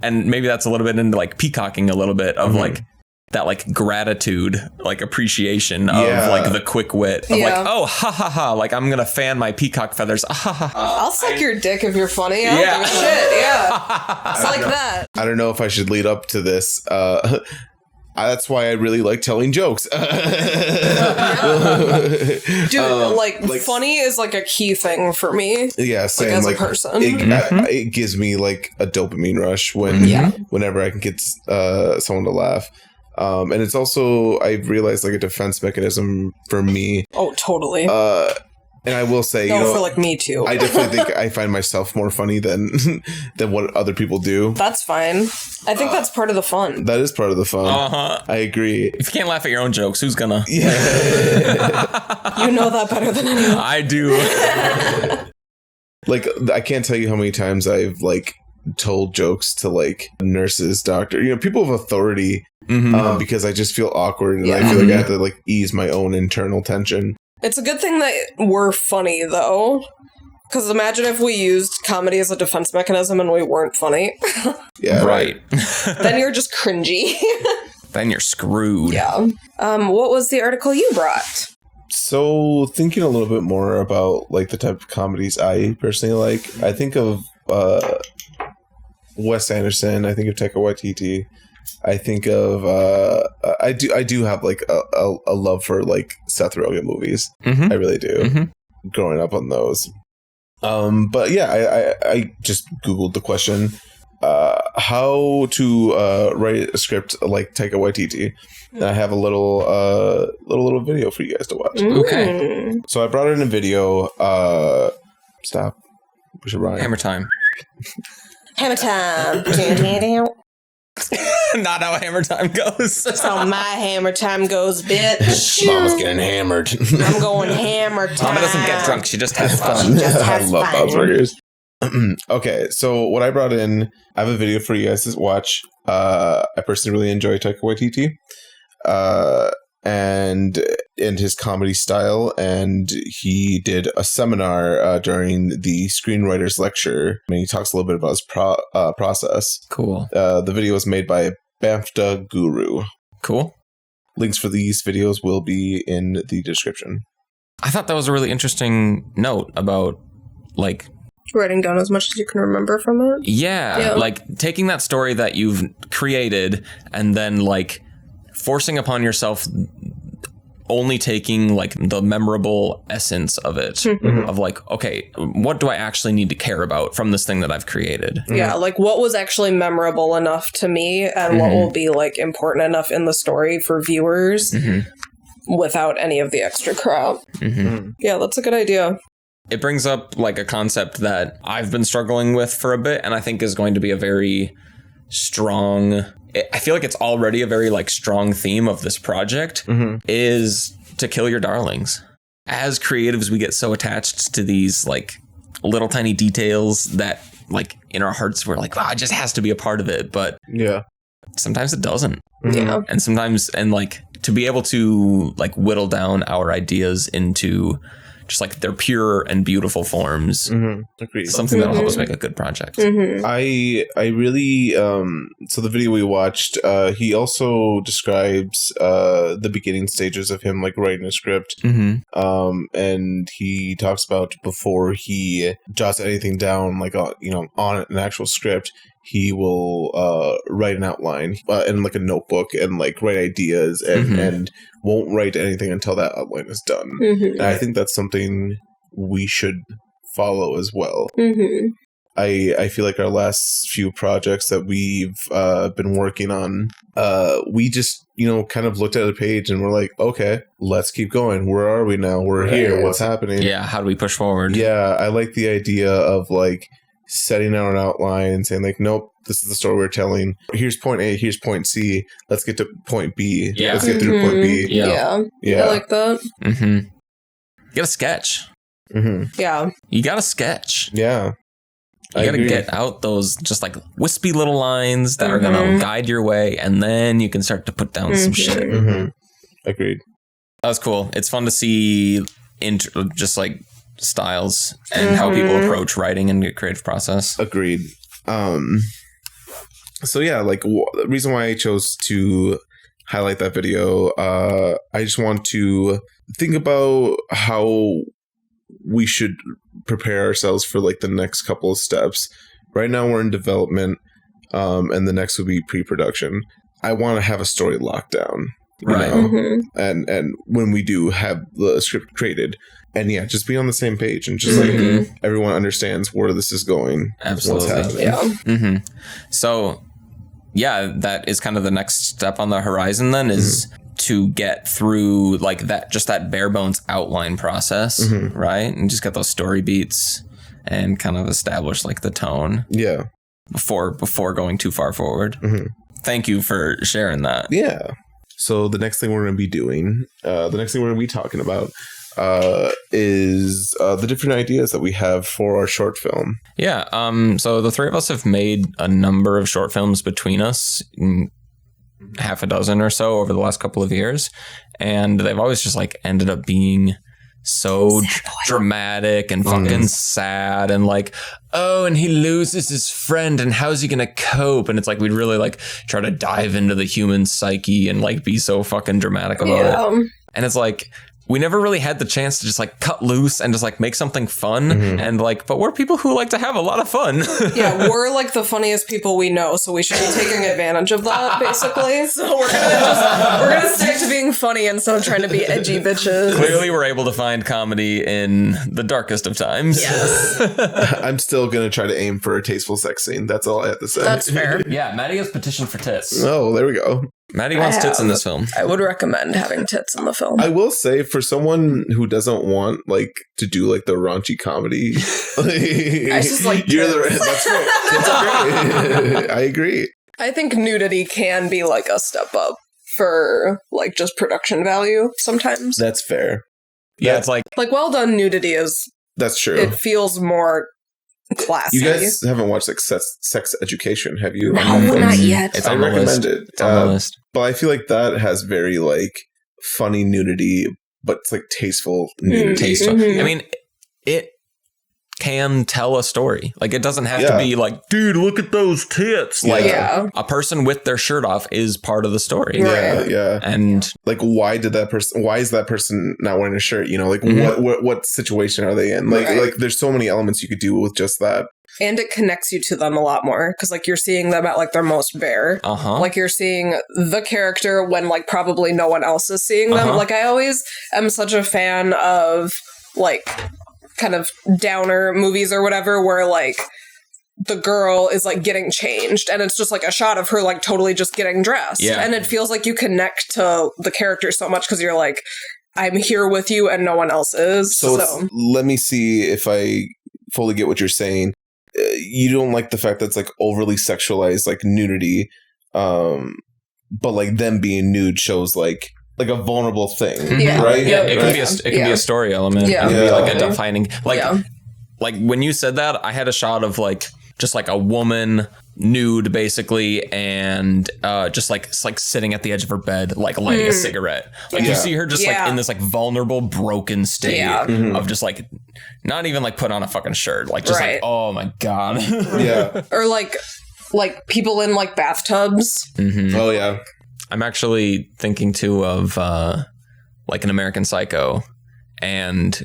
and maybe that's a little bit into like peacocking a little bit of like that like gratitude, like appreciation of like the quick wit of like, oh, ha ha ha. Like I'm going to fan my peacock feathers. I'll suck your dick if you're funny. I don't give a shit. Yeah. It's like that. I don't know if I should lead up to this. That's why I really like telling jokes. Dude, like funny is like a key thing for me. Yeah, same. Like, as a person. It gives me like a dopamine rush whenever I can get someone to laugh. And it's also, I've realized, like a defense mechanism for me. Oh, totally. And I will say, for like me too. I definitely think I find myself more funny than what other people do. That's fine. I think that's part of the fun. That is part of the fun. I agree. If you can't laugh at your own jokes, who's gonna? Yeah. You know that better than anyone. I do. Like, I can't tell you how many times I've like told jokes to like nurses, doctor, people of authority, because I just feel awkward and I feel like I have to like ease my own internal tension. It's a good thing that we're funny, though. Because imagine if we used comedy as a defense mechanism and we weren't funny. Yeah. Right. Then you're just cringy. Then you're screwed. Yeah. What was the article you brought? So, thinking a little bit more about like the type of comedies I personally like, I think of Wes Anderson. I think of Taika Waititi. I think of I do have like a love for like Seth Rogen movies. I really do. Growing up on those. But yeah, I just Googled the question, how to write a script like Taika Waititi. And I have a little video for you guys to watch. Okay. So I brought in a video. Stop. We should rhyme. Hammer time. Hammer time. Not how hammer time goes. That's how my hammer time goes, bitch. Mama's getting hammered. I'm going hammer time. Mama doesn't get drunk. She just has fun. I love Bob's Burgers. Okay, so what I brought in, I have a video for you guys to watch. I personally really enjoy Taika Waititi. And his comedy style, and he did a seminar during the screenwriter's lecture. I mean, he talks a little bit about his process. Cool. The video was made by BAFTA Guru. Cool. Links for these videos will be in the description. I thought that was a really interesting note about, like, Writing down as much as you can remember from it. yeah, like taking that story that you've created and then like forcing upon yourself only taking like the memorable essence of it, of like, okay, what do I actually need to care about from this thing that I've created? Yeah, like what was actually memorable enough to me and what will be like important enough in the story for viewers without any of the extra crap. Yeah, that's a good idea. It brings up like a concept that I've been struggling with for a bit, and I think is going to be a very strong, I feel like it's already a very like strong theme of this project, is to kill your darlings. As creatives, we get so attached to these like little tiny details that like in our hearts we're like, it just has to be a part of it. But Yeah. sometimes it doesn't. Yeah. And sometimes, and like to be able to like whittle down our ideas into just like their pure and beautiful forms. Agreed. Something that'll help us make a good project. I really so the video we watched, he also describes the beginning stages of him like writing a script. And he talks about before he jots anything down like on an actual script, he will write an outline in like a notebook and like write ideas and won't write anything until that outline is done. And I think that's something we should follow as well. I feel like our last few projects that we've been working on, we just, kind of looked at a page and we're like, okay, let's keep going. Where are we now? We're here. What's happening? Yeah. How do we push forward? Yeah. I like the idea of like setting out an outline and saying like, nope, this is the story we're telling. Here's point A, here's point C. Let's get to point B. Yeah. Let's get through point B. Yeah. I like that. You got a sketch. Yeah. You got a sketch. Yeah. You got to get out those just like wispy little lines that are going to guide your way, and then you can start to put down some shit. Agreed. That was cool. It's fun to see just like styles and how people approach writing and the creative process. Agreed. So yeah, like the reason why I chose to highlight that video, I just want to think about how we should prepare ourselves for like the next couple of steps. Right now we're in development, and the next will be pre-production. I want to have a story locked down, you know? And when we do have the script created, and yeah, just be on the same page and just like everyone understands where this is going. Absolutely. Yeah. So yeah, that is kind of the next step on the horizon then is to get through like that bare bones outline process, right? And just get those story beats and kind of establish like the tone. Yeah. Before going too far forward. Thank you for sharing that. Yeah. So the next thing we're going to be doing, the next thing we're going to be talking about is the different ideas that we have for our short film. Yeah. So the three of us have made a number of short films between us, half a dozen or so over the last couple of years. And they've always just like ended up being so dramatic and fucking sad and like, oh, and he loses his friend and how's he gonna cope? And it's like we'd really like try to dive into the human psyche and like be so fucking dramatic about it. And it's like we never really had the chance to just like cut loose and just like make something fun and like, but we're people who like to have a lot of fun. Yeah, we're like the funniest people we know, so we should be taking advantage of that, basically. So we're gonna stick to being funny instead of trying to be edgy bitches. Clearly, we're able to find comedy in the darkest of times. Yes. I'm still going to try to aim for a tasteful sex scene. That's all I have to say. That's fair. Yeah, Maddie has petitioned for tits. Oh, there we go. Maddie wants tits in this film. I would recommend having tits in the film. I will say, for someone who doesn't want like to do like the raunchy comedy, I just like you're tits. that's right. Tits are great. I agree. I think nudity can be like a step up for like just production value sometimes. That's fair. Yeah, it's like well done nudity is, That's true. it feels more classy. You guys haven't watched like sex education, have you? No, not yet. it's I on the recommend list. it. It's on the list. But I feel like that has very like funny nudity, but it's like tasteful nudity. Tasteful. I mean, it can tell a story. Like, it doesn't have to be like, dude, look at those tits. Like, a person with their shirt off is part of the story. Yeah. And like, why is that person not wearing a shirt? You know, like what situation are they in? Like there's so many elements you could do with just that. And it connects you to them a lot more because, like, you're seeing them at, like, their most bare. Like, you're seeing the character when, like, probably no one else is seeing them. Like, I always am such a fan of, like, kind of downer movies or whatever where, like, the girl is, like, getting changed and it's just, like, a shot of her, like, totally just getting dressed. Yeah. And it feels like you connect to the character so much because you're like, I'm here with you and no one else is. So let me see if I fully get what you're saying. You don't like the fact that it's like overly sexualized, like nudity, but like them being nude shows like a vulnerable thing, right? Yeah, it can be a story element. Yeah. It can be like a defining, like when you said that, I had a shot of like just like a woman nude basically, and just like sitting at the edge of her bed, like lighting a cigarette. Like you see her just like in this like vulnerable, broken state of just like not even like put on a fucking shirt, like just like, oh my god. Or like people in like bathtubs. Oh yeah. I'm actually thinking too of like an American Psycho, and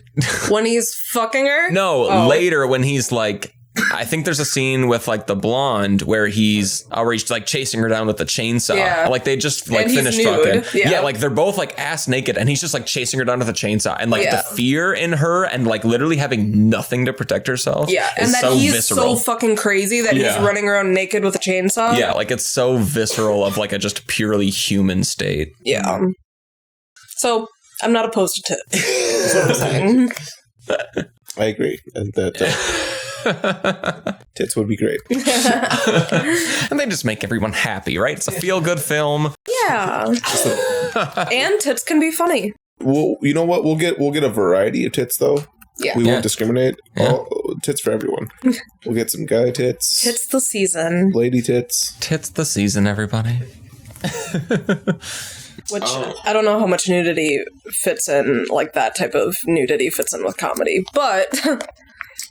when he's fucking her. Later when he's like, I think there's a scene with like the blonde where he's like chasing her down with the chainsaw. Yeah. Like they just like finished fucking. Yeah, like they're both like ass naked and he's just like chasing her down with a chainsaw, and like the fear in her and like literally having nothing to protect herself. Yeah, and that he's visceral. So fucking crazy that he's running around naked with a chainsaw. Yeah, like it's so visceral of like a just purely human state. Yeah. So I'm not opposed to tits. Is what I'm saying. I agree. And that tits would be great. And they just make everyone happy, right? It's a feel-good film. Yeah. And tits can be funny. Well, you know what? We'll get a variety of tits though. Yeah. We won't discriminate. All tits for everyone. We'll get some guy tits. Tits the season. Lady tits. Tits the season, everybody. Which I don't know how much nudity fits in, like that type of nudity fits in with comedy, but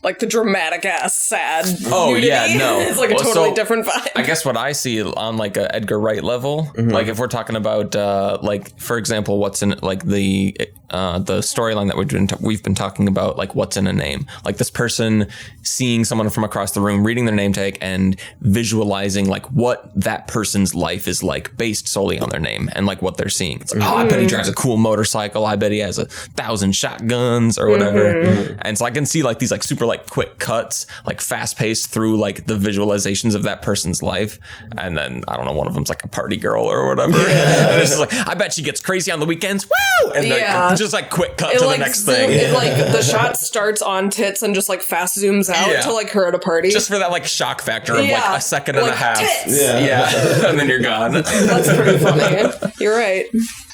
like the dramatic ass sad nudity is like a totally different vibe. I guess what I see on like a Edgar Wright level, like if we're talking about like for example, what's in like the storyline that we've been talking about, like what's in a name, like this person seeing someone from across the room, reading their name tag and visualizing like what that person's life is like based solely on their name and like what they're seeing. It's like, oh, I bet he drives a cool motorcycle. I bet he has 1,000 shotguns or whatever. And so I can see like these like super like quick cuts, like fast paced through like the visualizations of that person's life. And then I don't know, one of them's like a party girl or whatever. And it's just like, I bet she gets crazy on the weekends. Woo! And then just like quick cut to the next thing. It like the shot starts on tits and just like fast zooms out to like her at a party. Just for that like shock factor of like a second and a half. Tits. Yeah. And then you're gone. That's pretty funny. You're right.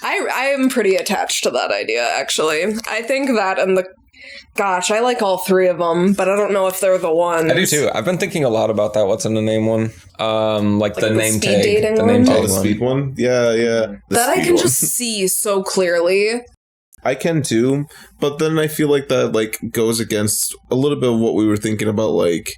I am pretty attached to that idea, actually. I think that and I like all three of them, but I don't know if they're the ones. I do too. I've been thinking a lot about that. What's in the name one? Like the name speed tag. dating The one? name tag The speed one? Yeah. That I can just see so clearly. I can too, but then I feel like that like goes against a little bit of what we were thinking about, like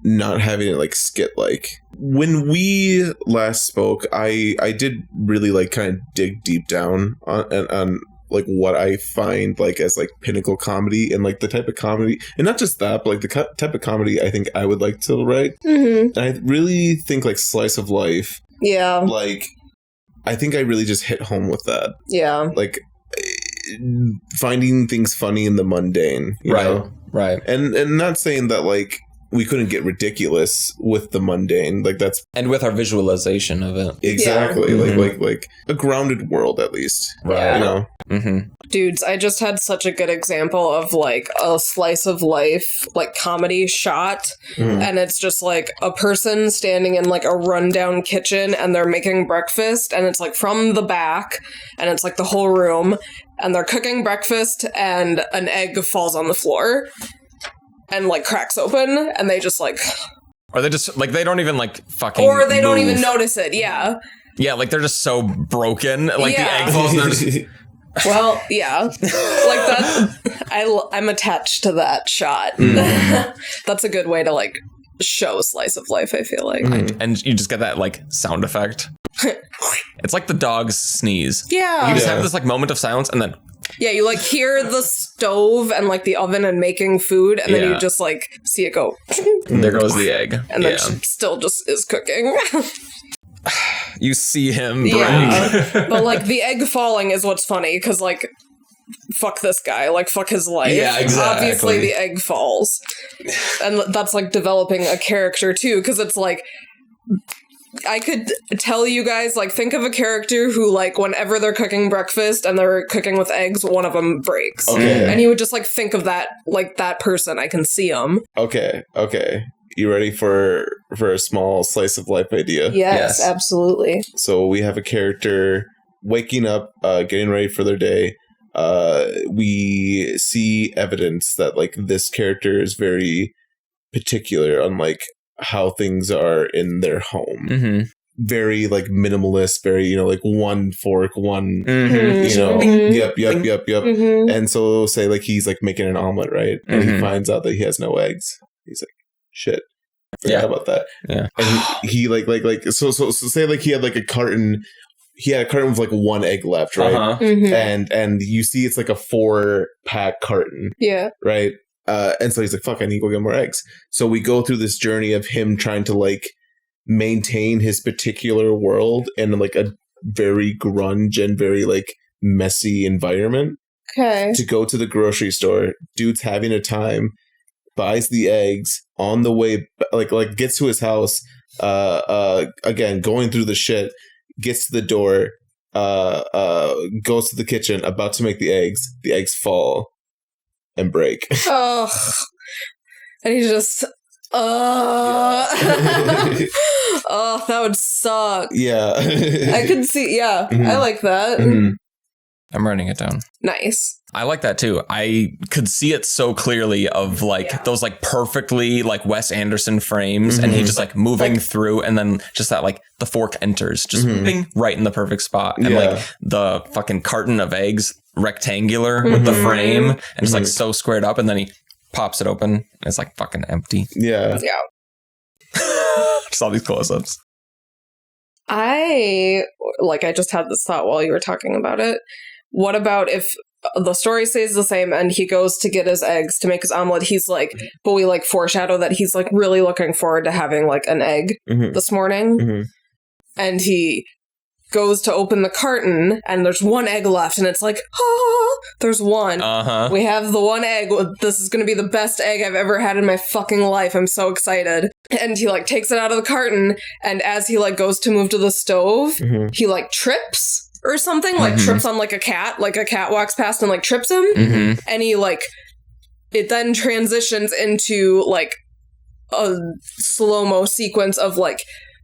not having it like skit like. When we last spoke, I did really like kind of dig deep down on like what I find like as like pinnacle comedy and like the type of comedy, and not just that, but like the type of comedy I think I would like to write. And I really think like slice of life. Yeah. Like I think I really just hit home with that. Yeah. Like finding things funny in the mundane, you know? Right. And not saying that like we couldn't get ridiculous with the mundane, like that's and with our visualization of it. Exactly. Like a grounded world at least. Right. You know? Dudes, I just had such a good example of like a slice of life, like comedy shot. And it's just like a person standing in like a rundown kitchen and they're making breakfast and it's like from the back and it's like the whole room and they're cooking breakfast and an egg falls on the floor and like cracks open and they just like, or they just like, they don't even like fucking or they don't move. even notice it. Yeah, like they're just so broken, like the egg falls and they're just Well, yeah, like that. I'm attached to that shot. That's a good way to like show slice of life, I feel like. And you just get that like sound effect. It's like the dog's sneeze. Yeah. You just have this like moment of silence and then Yeah, you like hear the stove and like the oven and making food, and then Yeah. you just like see it go. there goes the egg. And then she still just is cooking. You see him break. Yeah. But like the egg falling is what's funny, because like fuck this guy, like fuck his life. Yeah, exactly. Obviously the egg falls. And that's like developing a character too, because it's like I could tell you guys, like, think of a character who, like, whenever they're cooking breakfast and they're cooking with eggs, one of them breaks. Okay. And you would just, like, think of that, like, that person. I can see them. Okay. You ready for a small slice of life idea? Yes, Yes. absolutely. So we have a character waking up, getting ready for their day. We see evidence that, like, this character is very particular on, like, how things are in their home. Mm-hmm. Very like minimalist, very, you know, like one fork, one, Mm-hmm. you know, Mhm. yep. Mm-hmm. And so say like he's like making an omelet, right? And he Mhm. finds out that he has no eggs. He's like, shit. Forgot Yeah. about that. Yeah. And he like so say like he had like a carton. He had a carton with like one egg left, right? Uh-huh. Mm-hmm. And you see it's like a 4-pack carton, Yeah. right? And so he's like, fuck, I need to go get more eggs. So we go through this journey of him trying to like maintain his particular world in like a very grunge and very like messy environment. Okay. To go to the grocery store, dude's having a time, buys the eggs on the way, like gets to his house, again, going through the shit, gets to the door, goes to the kitchen, about to make the eggs fall and break. Oh. And he's just, oh, that would suck. Yeah. I could see, yeah, Mhm. I like that. Mhm. I'm writing it down. Nice. I like that too. I could see it so clearly of like those like perfectly like Wes Anderson frames, and he just like moving through, and then just that like the fork enters just bing, right in the perfect spot, and like the fucking carton of eggs rectangular with the frame and just like so squared up, and then he pops it open and it's like fucking empty. Yeah. Yeah. Just all these close-ups. I just had this thought while you were talking about it. What about if the story stays the same and he goes to get his eggs to make his omelet? He's like, but we like foreshadow that he's like really looking forward to having like an egg this morning. And he goes to open the carton and there's one egg left, and it's like, there's one. We have the one egg. This is going to be the best egg I've ever had in my fucking life. I'm so excited. And he like takes it out of the carton, and as he like goes to move to the stove, he like trips or something, like trips on like a cat walks past and like trips him. And he like, it then transitions into like a slow-mo sequence of like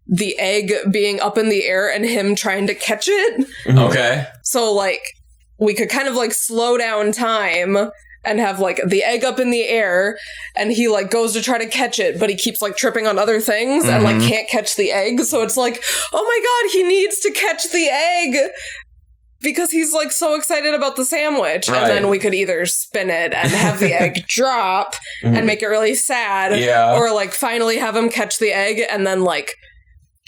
the egg being up in the air and him trying to catch it. Okay. So like we could kind of like slow down time and have like the egg up in the air, and he like goes to try to catch it, but he keeps like tripping on other things and like can't catch the egg. So it's like, oh my god, he needs to catch the egg because he's like so excited about the sandwich. Right. And then we could either spin it and have the egg drop and make it really sad, or like finally have him catch the egg and then like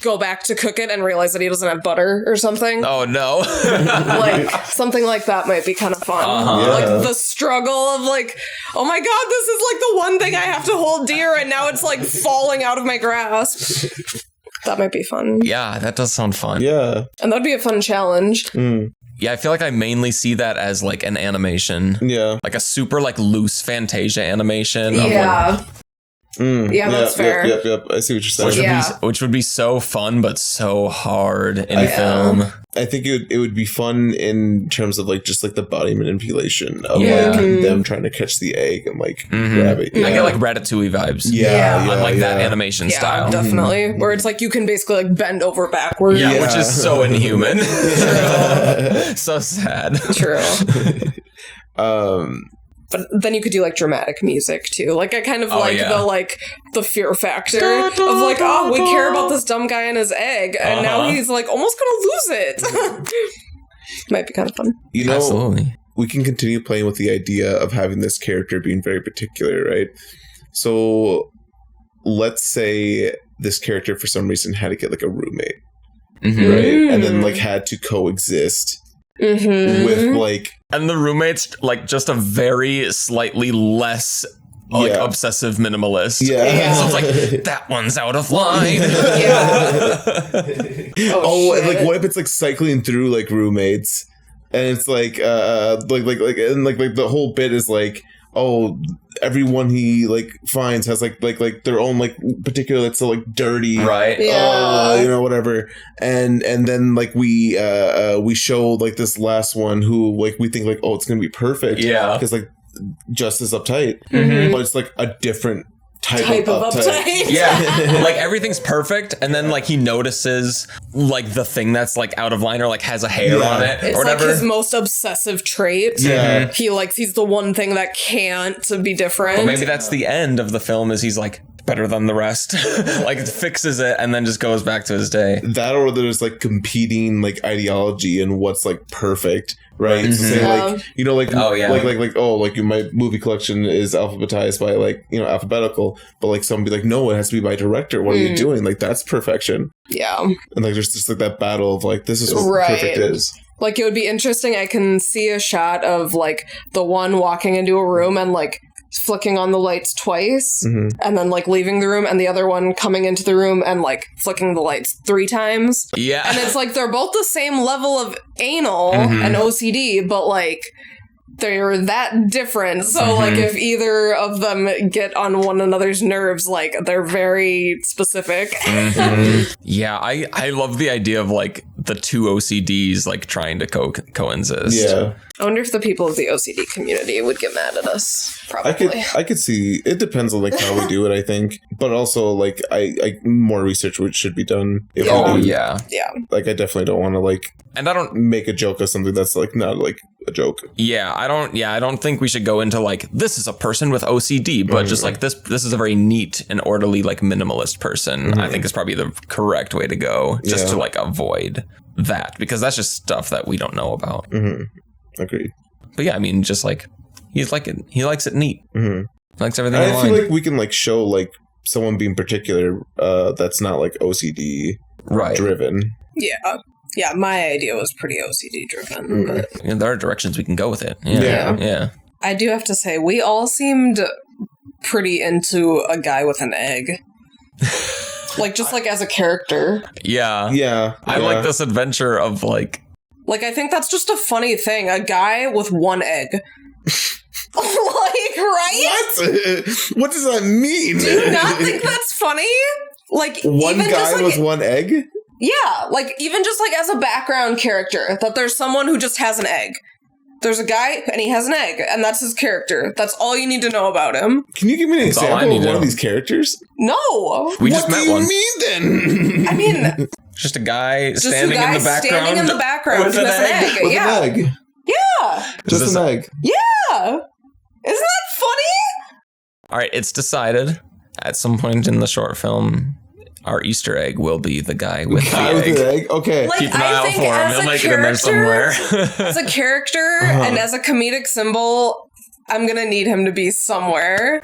go back to cook it and realize that he doesn't have butter or something. Oh no. Like something like that might be kind of fun. Like the struggle of like, oh my god, this is like the one thing I have to hold dear, and now it's like falling out of my grasp. That might be fun. Yeah, that does sound fun. Yeah. And that'd be a fun challenge. Yeah, I feel like I mainly see that as like an animation. Yeah. Like a super like loose Fantasia animation. Of, like, Yeah. Yeah, that's fair. Yep. I see what you're saying. which would be so fun, but so hard in film. I think it would be fun in terms of like just like the body manipulation of Yeah. like them trying to catch the egg and like grab it. I get like Ratatouille vibes. Yeah. On like that animation Yeah, style. definitely. Where it's like you can basically like bend over backwards. Yeah, which is so inhuman. So sad. True. But then you could do like dramatic music too. Like I kind of the fear factor of like, oh, we care about this dumb guy and his egg, and now he's like almost gonna lose it. Might be kind of fun. You know, Absolutely. we can continue playing with the idea of having this character being very particular, right? So let's say this character for some reason had to get like a roommate, right? And then like had to coexist with like, And the roommate's like just a very slightly less like obsessive minimalist. Yeah. So it's like, that one's out of line. and like what if it's like cycling through like roommates and it's like like the whole bit is like, oh, everyone he like finds has like their own like particular, like, so like dirty, Right. you know, whatever, and then like we show like this last one who like we think like, oh, it's gonna be perfect, because like just as uptight, but it's like a different type of uptight. Yeah. Like everything's perfect, and then like he notices like the thing that's like out of line or like has a hair on it It's or whatever. like his most obsessive trait. Yeah. He like sees the one thing that can't be different. But maybe that's the end of the film, is he's like better than the rest. Like fixes it and then just goes back to his day. That, or there's like competing like ideology and what's like perfect, right? So say like, you know, like, like my movie collection is alphabetized by like, you know, alphabetical, but like someone be like, no, it has to be by director. What are you doing? Like, that's perfection. Yeah. And like there's just like that battle of like, this is what perfect is. Like, it would be interesting. I can see a shot of like the one walking into a room and like flicking on the lights twice and then like leaving the room, and the other one coming into the room and like flicking the lights 3 times. Yeah. And it's like they're both the same level of anal and OCD, but like they're that different. So like if either of them get on one another's nerves, like they're very specific. Yeah, I love the idea of like the two OCDs like trying to coexist. Yeah. I wonder if the people of the OCD community would get mad at us. Probably. I could see, it depends on like how we do it, I think, but also like I more research should be done. If we do. Yeah. Like I definitely don't want to like, and I don't make a joke of something that's like not like a joke. I don't think we should go into like, this is a person with OCD, but just like this is a very neat and orderly like minimalist person. I think is probably the correct way to go, just to like avoid that, because that's just stuff that we don't know about. Agreed. But yeah, I mean, just like he likes it neat. He likes everything. I feel like we can like show like someone being particular that's not like OCD driven. Yeah, my idea was pretty OCD driven. But there are directions we can go with it. Yeah. I do have to say, we all seemed pretty into a guy with an egg. Like, just like as a character. Yeah. I like this adventure of like... Like, I think that's just a funny thing. A guy with one egg. Like, right? What does that mean? Do you not think that's funny? Like, one even guy just, like, with one egg? Yeah, like, even just like as a background character, that there's someone who just has an egg. There's a guy, and he has an egg, and that's his character. That's all you need to know about him. Can you give me an example of one of these characters? No. We just met one. What do you mean, then? I mean... Just a guy standing in the background. Standing in the background with an egg. With an egg. Yeah. Just an egg. Yeah. Isn't that funny? All right, it's decided at some point in the short film, our Easter egg will be the guy with the egg. Okay. Like, Keep an eye out for him. He'll make it in there somewhere. As a character and as a comedic symbol, I'm going to need him to be somewhere.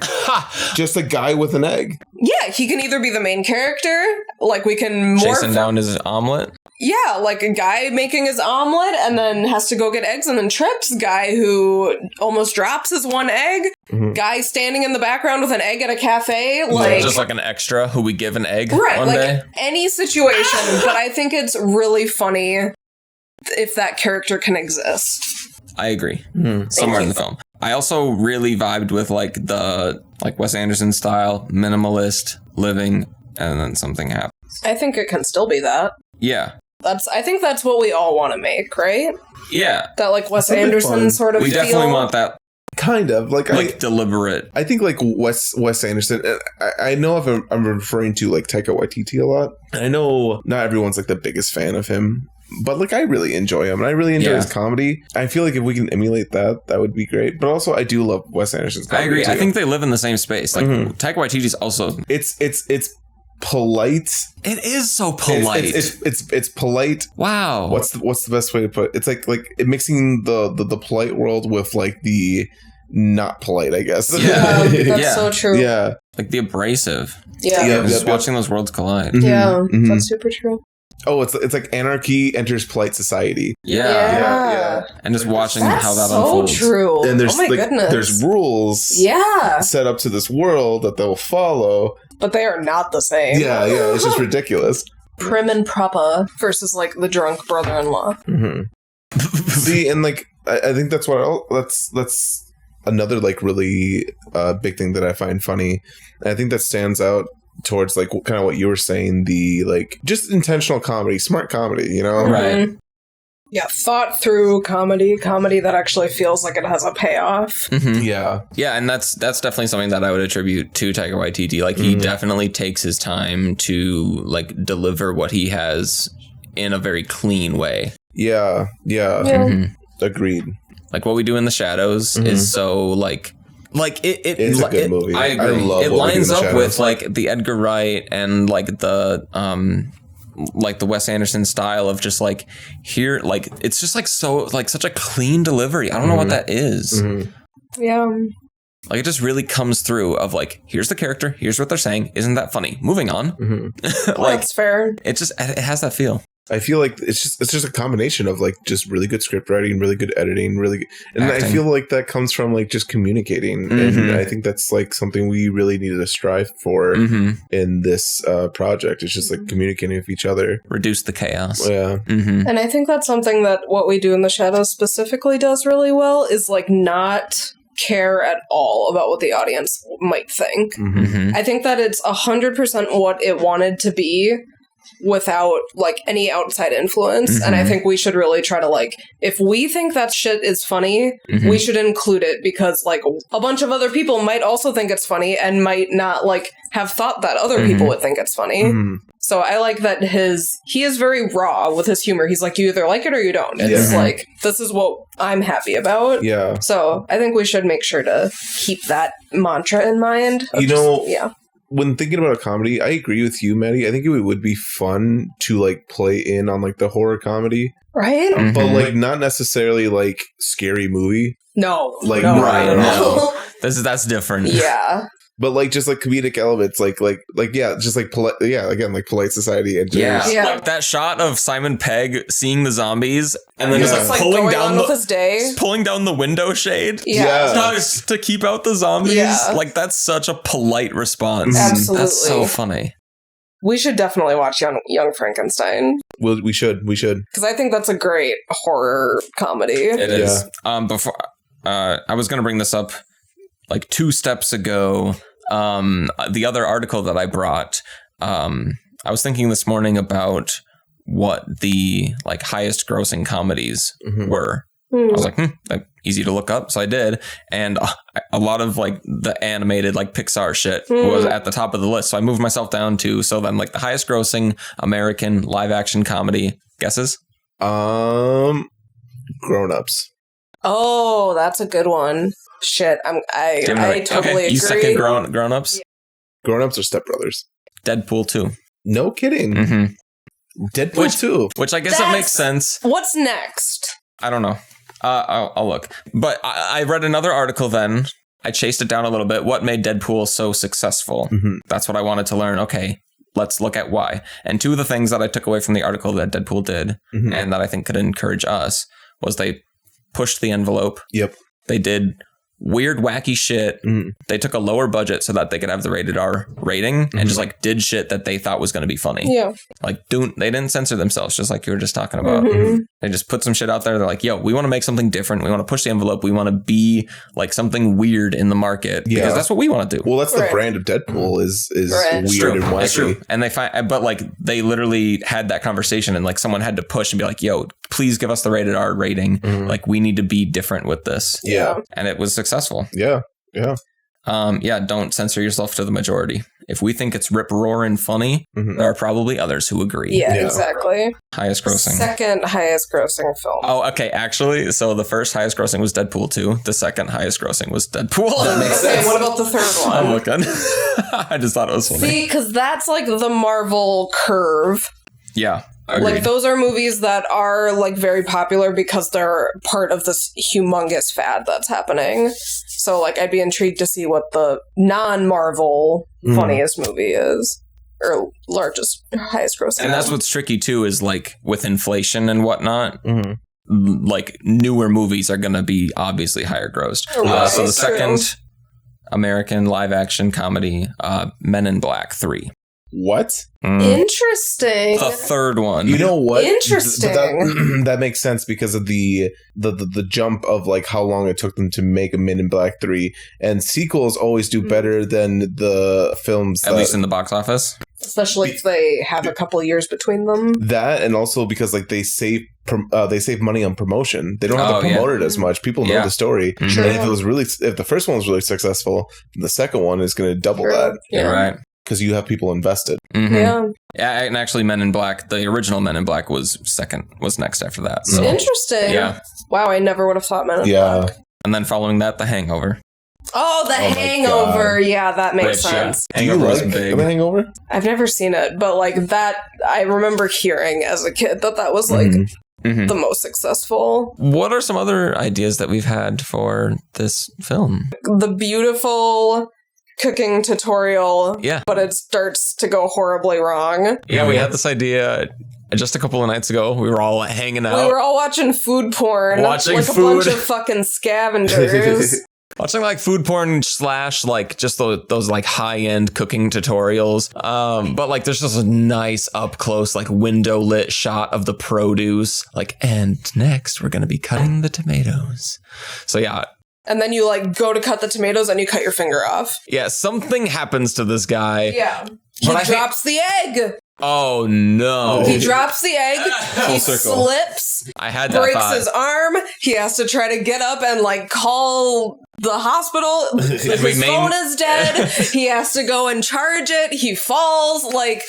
Just a guy with an egg. Yeah, he can either be the main character, like we can morph. Chasing down his omelet. Yeah, like a guy making his omelet and then has to go get eggs and then trips. Guy who almost drops his one egg. Guy standing in the background with an egg at a cafe. Like, just like an extra who we give an egg right, one like day. Any situation. But I think it's really funny if that character can exist. I agree. Somewhere in the film. I also really vibed with like the Wes Anderson style, minimalist living, and then something happens. I think it can still be that. Yeah. I think that's what we all want to make, right? Yeah. That like Wes That'd be Anderson fun. sort of We feel. definitely want that Kind of. Like deliberate. I think like Wes Anderson, I know if I'm referring to like Taika Waititi a lot. I know not everyone's like the biggest fan of him, but like I really enjoy him and I really enjoy his comedy. I feel like if we can emulate that would be great. But also I do love Wes Anderson's comedy. I agree. too. I think they live in the same space. Like Taika Waititi's also... It's polite. It is so polite. It's polite. Wow. What's the best way to put it? It's like mixing the polite world with like the not polite, I guess. Yeah, that's Yeah. so true. Yeah. Like the abrasive. Yeah. Just watching those worlds collide. Mhm, Yeah, mhm. that's super true. Oh, it's like anarchy enters polite society. Yeah. And just watching That's how that so unfolds. true. And there's oh my like goodness. there's rules Yeah, set up to this world that they'll follow. but they are not the same. Yeah, it's just ridiculous. Prim and proper versus like the drunk brother-in-law. Mm-hmm. See, and like I think that's that's another like really big thing that I find funny. And I think that stands out towards like kind of what you were saying, the like just intentional comedy, smart comedy, you know? Right. Mhm. Yeah, thought through comedy that actually feels like it has a payoff. Mhm. Yeah. Yeah, and that's definitely something that I would attribute to Taika Waititi. Like he definitely takes his time to like deliver what he has in a very clean way. Yeah. Mhm. Agreed. Like What We Do in the Shadows is so like It's a good movie. I agree. I love It What We Do in lines the up Shadows. with like the Edgar Wright and like the Wes Anderson style of just like here, like it's just like so like such a clean delivery. I don't know what that is. Mhm. Yeah. Like it just really comes through of like, here's the character, here's what they're saying. Isn't that funny? Moving on. Mhm. Like That's fair. it has that feel. I feel like it's just a combination of like just really good script writing, really good editing, really good, and I Acting. feel like that comes from like just communicating, and Mhm. I think that's like something we really needed to strive for Mm-hmm. in this project. It's just like communicating with each other. Reduce the chaos. Yeah. Mm-hmm. And I think that's something that What We Do in the Shadows specifically does really well is like not care at all about what the audience might think. Mhm. Mm-hmm. I think that it's 100% what it wanted to be without like any outside influence. And I Mhm. think we should really try to like, if we think that shit is funny, Mhm. we should include it because like a bunch of other people might also think it's funny and might not like have thought that other people Mhm. would think it's funny. Mhm. So I like that he is very raw with his humor. He's like, you either like it or you don't. It's Yeah. like, this is what I'm happy about. Yeah. So I think we should make sure to keep that mantra in mind. You know, Yeah. when thinking about a comedy, I agree with you, Maddie. I think it would be fun to like play in on like the horror comedy, Right? Mhm. but like not necessarily like scary movie, No. like no, not at no. all. That's different. Yeah. But like just like comedic elements, like yeah, just like polite, yeah, again like polite society and just, Yeah. Like that shot of Simon Pegg seeing the zombies and then Yeah. just Just like like pulling going down on with his day. pulling down the window shade. Yeah. Yeah. To keep out the zombies. Yeah. Like that's such a polite response. Absolutely. That's so funny. We should definitely watch Young Frankenstein we should because I think that's a great horror comedy. It is. Before I was gonna bring this up like 2 steps ago. The other article that I brought, I was thinking this morning about what the like highest grossing comedies were. I was like, like, easy to look up. So I did. And a lot of like the animated like Pixar shit was at the top of the list. So I moved myself down to, so then like the highest grossing American live action comedy. Guesses? Grown-ups. Oh, that's a good one. Shit, I totally agree. You second grown-ups? Grown-ups or Step Brothers? Deadpool 2. No kidding. Mm-hmm. Deadpool 2. Which I guess it makes sense. What's next? I don't know. I'll look. But I read another article then. I chased it down a little bit. What made Deadpool so successful? Mhm. That's what I wanted to learn. Okay, let's look at why. And 2 of the things that I took away from the article that Deadpool did Mhm. and that I think could encourage us was they pushed the envelope. Yep. They did weird, wacky shit. Mhm. They took a lower budget so that they could have the rated R rating and just like did shit that they thought was going to be funny. Yeah. Like they didn't censor themselves, just like you were just talking about. Mhm. They just put some shit out there. They're like, yo, we want to make something different. We want to push the envelope. We want to be like something weird in the market Yeah. because that's what we want to do. Well, that's the Right. brand of Deadpool is Right. It's weird true. and It's true. wacky. And but like they literally had that conversation and like someone had to push and be like, yo, please give us the rated R rating. Mhm. Like we need to be different with this. Yeah. And it was successful. Yeah. Yeah. don't censor yourself to the majority. If we think it's rip-roaring funny, there are probably others who agree. Yeah, exactly. Highest grossing. Second highest grossing film. Oh, okay. Actually, so the first highest grossing was Deadpool 2. The second highest grossing was Deadpool. That makes Okay, sense. what about the third one? I'm looking. I just thought it was funny. See, because that's like the Marvel curve. Yeah. Agreed. Like, those are movies that are, like, very popular because they're part of this humongous fad that's happening. So, like, I'd be intrigued to see what the non-Marvel funniest movie is. Or largest, highest grossing. And that's what's tricky, too, is, like, with inflation and whatnot, like, newer movies are going to be obviously higher grossed. Right, so the true. second American live-action comedy, Men in Black 3. What? Interesting. The third one. You know what? Interesting. That makes sense because of the jump of like how long it took them to make a Men in Black 3, and sequels always do better than the films. At least in the box office. Especially if they have a couple years between them. That, and also because like they save money on promotion. They don't have to promote it as much. People know the story. Sure. And if the first one was really successful, the second one is going to double that. Yeah. Right. Because you have people invested. Yeah, and actually, Men in Black, the original Men in Black was next after that. So Interesting. yeah. Wow, I never would have thought Men in Black. And then following that, The Hangover. Oh, The God. Hangover. Yeah, that makes Which, yeah, sense. Hangover was big. The Hangover? I've never seen it, but like that, I remember hearing as a kid that was like the most successful. What are some other ideas that we've had for this film? The beautiful cooking tutorial, but it starts to go horribly wrong. Yeah, we had this idea just a couple of nights ago. We were all hanging out. We were all watching food porn. Watching like food. a bunch of fucking scavengers. Watching like food porn / like just those like high-end cooking tutorials. But like there's just a nice up close like window lit shot of the produce. Like, and next we're gonna be cutting the tomatoes. So yeah. And then you like go to cut the tomatoes and you cut your finger off. Yeah, something happens to this guy. Yeah. He But drops the egg. Oh no. He drops the egg. He circle. slips. I had that Breaks thought. his arm. He has to try to get up and like call the hospital. His phone is dead. He has to go and charge it. He falls. Like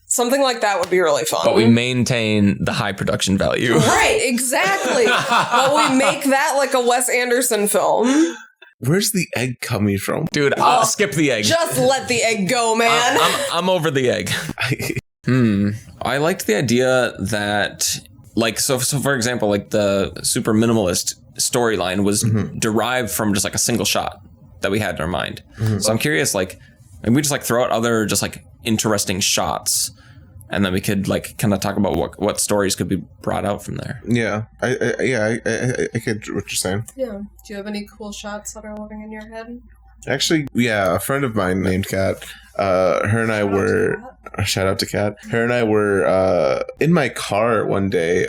something like that would be really fun. But we maintain the high production value. Right, exactly. But we make that like a Wes Anderson film. Where's the egg coming from? Dude, I'll skip the egg. Just let the egg go, man. I'm over the egg. I liked the idea that, like, so for example, like the super minimalist storyline was derived from just like a single shot that we had in our mind. So I'm curious, like, maybe we just like throw out other just like interesting shots, and then we could like kind of talk about what stories could be brought out from there. Yeah, I get what you're saying. Yeah. Do you have any cool shots that are living in your head? Actually, yeah, a friend of mine named Kat, her and I were, shout out to Kat, her and I were in my car one day,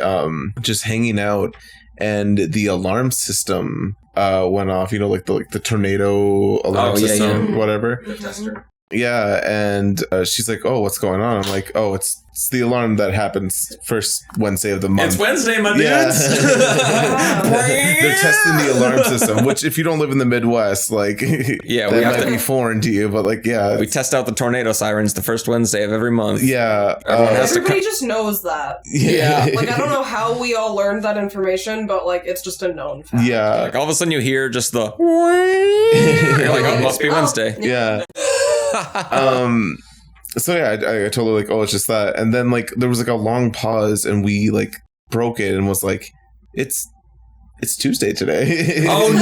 just hanging out, and the alarm system went off, you know, like the tornado alarm system, whatever. The tester. Yeah, and she's like, "Oh, what's going on?" I'm like, "Oh, it's the alarm that happens first Wednesday of the month." It's Wednesday, my dudes. Yeah. They're testing the alarm system, which if you don't live in the Midwest, like, Yeah, that we have might to be foreign to you, but like, yeah, We test out the tornado sirens the first Wednesday of every month. yeah, Everyone has to Everybody just knows that. yeah, Like, I don't know how we all learned that information, but like, it's just a known fact. yeah, Like all of a sudden you hear just the you're like, oh, it must be Wednesday. yeah. So yeah, I told her like, "Oh, it's just that," and then like there was like a long pause, and we like broke it and was like, "It's Tuesday today." Oh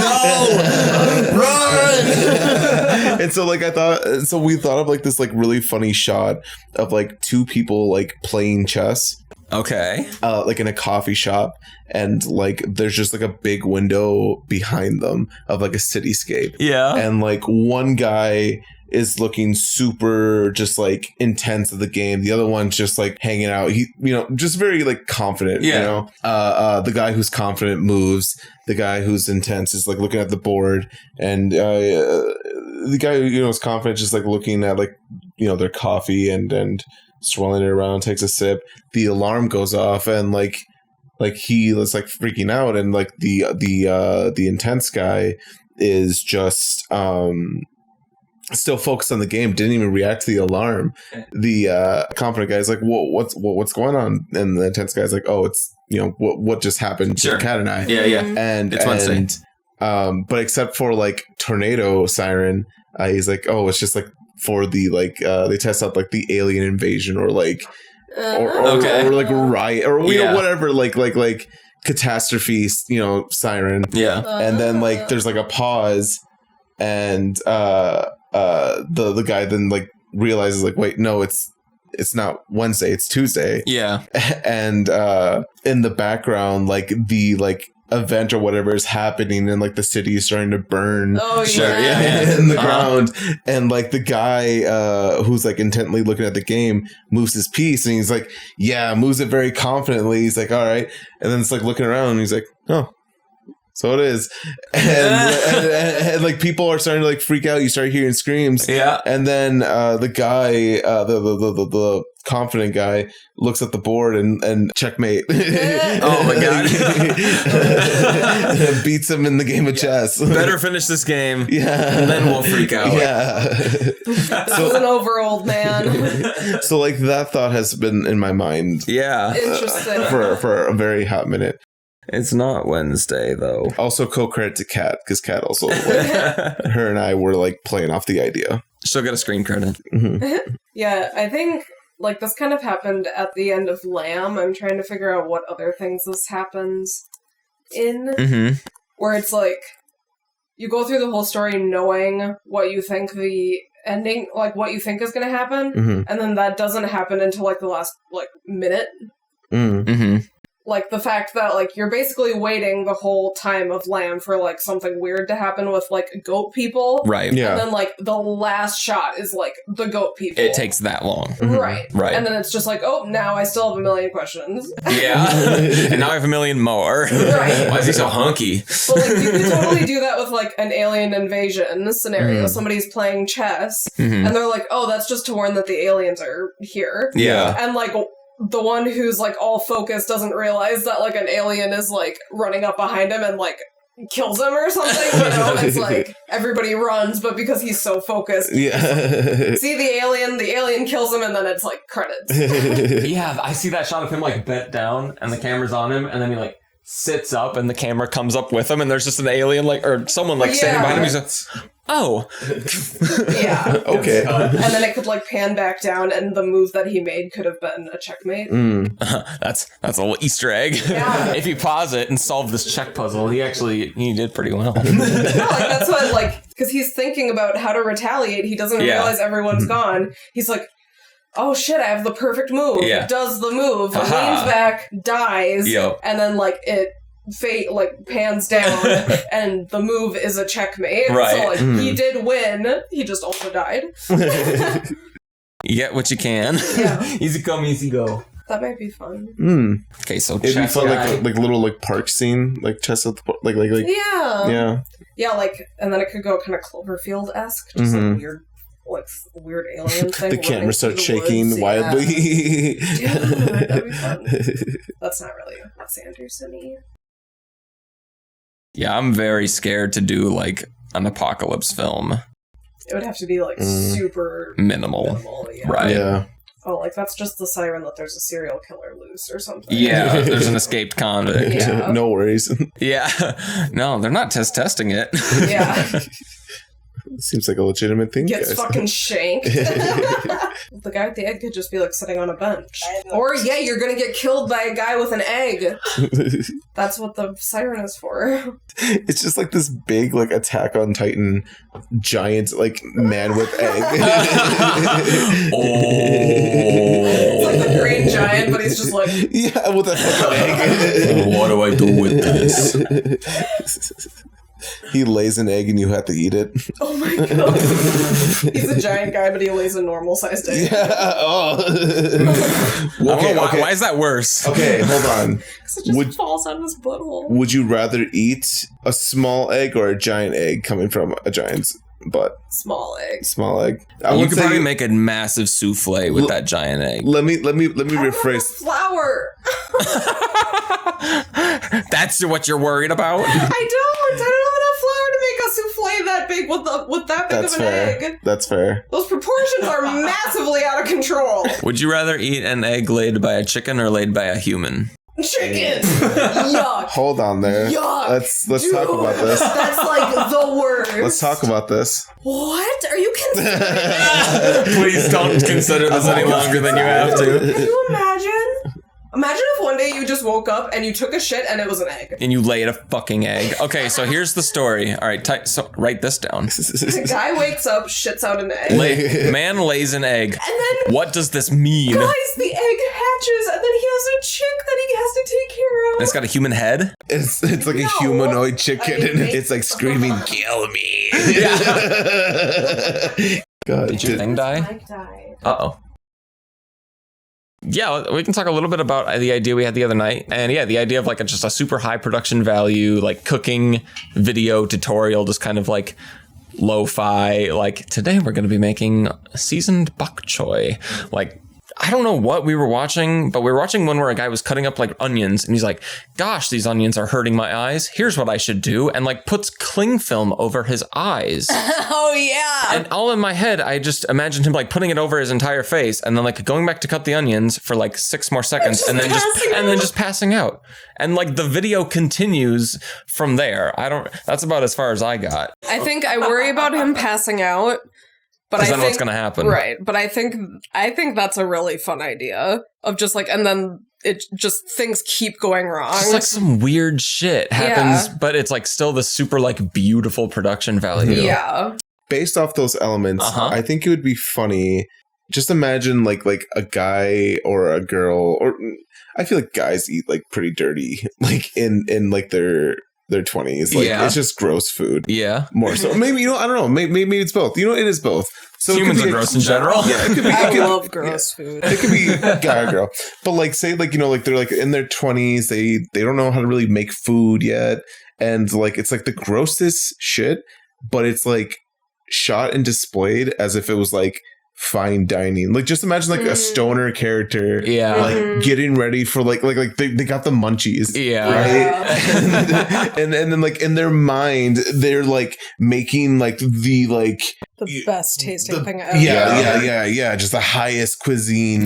no! Run! And so like we thought of like this like really funny shot of like two people like playing chess, Okay. like in a coffee shop, and like there's just like a big window behind them of like a cityscape, Yeah. and like one guy is looking super just like intense of the game. The other one's just like hanging out. He, you know, just very like confident, Yeah. you know, the guy who's confident moves. The guy who's intense is like looking at the board, and the guy who, you know, is confident just like looking at like, you know, their coffee and swirling it around, takes a sip. The alarm goes off, and like he was like freaking out, and like the intense guy is just still focused on the game, didn't even react to the alarm. The confident guy's like, what's going on? And the intense guy's like, oh, it's, what just happened to Kat and I. Yeah. And It's Wednesday. But except for like tornado siren, he's like, oh, it's just like for the like they test out like the alien invasion or like or like riot or whatever like catastrophe siren. And then like there's like a pause, and the guy then like realizes like, wait, no, it's not Wednesday, it's Tuesday. And in the background, like the like event or whatever is happening, and like the city is starting to burn in the ground, and like the guy who's like intently looking at the game moves his piece, and he's like, moves it very confidently. He's like, all right, and then it's like looking around, and he's like, oh, so it is. And like people are starting to like freak out. You start hearing screams. And then the guy, the confident guy, looks at the board and checkmate. Oh my god. Beats him in the game of chess. Better finish this game. And then we'll freak out. This was an over, old man. So like that thought has been in my mind. Interesting. For a very hot minute. It's not Wednesday though. Also co-credit to Kat, because Kat also her and I were like playing off the idea. She'll get a screen credit. Yeah, I think like this kind of happened at the end of Lamb. I'm trying to figure out what other things this happens in. Where it's like you go through the whole story knowing what you think the ending, like what you think is going to happen, and then that doesn't happen until like the last like minute. Like, the fact that, like, you're basically waiting the whole time of Lamb for, like, something weird to happen with, like, goat people. Right. Yeah. And then, like, the last shot is, like, the goat people. It takes that long. Right. Right. And then it's just like, oh, now I still have a million questions. And now I have a million more. Right. Why is he so hunky? But, like, you could totally do that with, like, an alien invasion scenario. Somebody's playing chess, and they're like, oh, that's just to warn that the aliens are here. And, like, the one who's, like, all focused doesn't realize that, like, an alien is, like, running up behind him and, like, kills him or something, It's like, everybody runs, but because he's so focused, see the alien kills him, and then it's, like, credits. I see that shot of him, like, bent down, and the camera's on him, and then he, like, sits up, and the camera comes up with him, and there's just an alien, like, or someone, like, standing behind him, he's like, oh. Okay. And then it could, like, pan back down, and the move that he made could have been a checkmate. That's a little Easter egg. If you pause it and solve this check puzzle, he did pretty well. Like, that's what, like, because he's thinking about how to retaliate. He doesn't realize everyone's gone. He's like, oh shit, I have the perfect move. Does the move, leans back, dies, and then, like, it pans down, and the move is a checkmate. Right. So, like, he did win. He just also died. You get what you can. Easy come, easy go. That might be fun. Okay, so It'd be fun, like little like park scene, like chess at the like yeah, like, and then it could go kind of Cloverfield-esque, just like weird alien thing. The camera starts shaking wildly. Dude, that'd be fun. That's not really Wes Anderson-y. Yeah, I'm very scared to do like an apocalypse film. It would have to be like super minimal. Right. Yeah. Oh, like that's just the siren that there's a serial killer loose or something. Yeah, there's an escaped convict. Yeah. No worries. No, they're not testing it. Yeah. Seems like a legitimate thing. Gets fucking shanked. The guy with the egg could just be like sitting on a bench. Or you're gonna get killed by a guy with an egg. That's what the siren is for. It's just like this big like Attack on Titan giant like man with egg. It's like the Green Giant, but he's just like with a fucking egg. What do I do with this? He lays an egg and you have to eat it. Oh my god. He's a giant guy, but he lays a normal sized egg. Why is that worse? Okay, hold on. Because it just falls out of his butthole. Would you rather eat a small egg or a giant egg coming from a giant's butt? Small egg. Small egg. You could probably make a massive souffle with that giant egg. Let me rephrase. Flour. That's what you're worried about? I don't have enough flour to make a souffle that that big with that big That's of an fair. egg. That's fair. Those proportions are massively out of control. Would you rather eat an egg laid by a chicken or laid by a human? Chicken. Yuck. Hold on there. Yuck. Let's Dude, talk about this. That's like the worst. Let's talk about this. What? Are you considering? Please don't consider this any longer than you have to. Can you imagine? Imagine if one day you just woke up and you took a shit and it was an egg. And you laid a fucking egg. Okay, so here's the story. All right, so write this down. The guy wakes up, shits out an egg. Man lays an egg. And then, What does this mean? guys, the egg hatches and then he has a chick that he has to take care of. It's got a human head? It's like a No. humanoid chicken, I mean, and it's like screaming, "Kill me!" God, Did your thing die? Mike died. Uh-oh. Yeah, we can talk a little bit about the idea we had the other night. And yeah, the idea of like just a super high production value, like cooking video tutorial, just kind of like lo-fi. Like, today we're going to be making seasoned bok choy. Like, I don't know what we were watching, but we were watching one where a guy was cutting up like onions and he's like, gosh, these onions are hurting my eyes. Here's what I should do. And like puts cling film over his eyes. Oh, yeah. And all in my head, I just imagined him like putting it over his entire face and then like going back to cut the onions for like 6 more seconds and then just passing out. And like the video continues from there. That's about as far as I got. I think I worry about him passing out. But I Because then think what's going to happen? Right, but I think that's a really fun idea of just like, and then it just things keep going wrong. Just like some weird shit happens, Yeah. but it's like still the super like beautiful production value. Yeah. Based off those elements, I think it would be funny. Just imagine like a guy or a girl, or I feel like guys eat like pretty dirty, like in like their 20s. Like it's just gross food. Yeah. More so. Maybe, I don't know. Maybe it's both. It is both. So humans are gross in general. Yeah, it could be. I love gross food. It could be guy or girl. But like, say like, like they're like in their 20s, they don't know how to really make food yet. And like, it's like the grossest shit, but it's like shot and displayed as if it was like fine dining. Like, just imagine like a stoner character, like getting ready for like they got the munchies, right? and then like in their mind they're like making like the best tasting thing ever. Yeah, just the highest cuisine,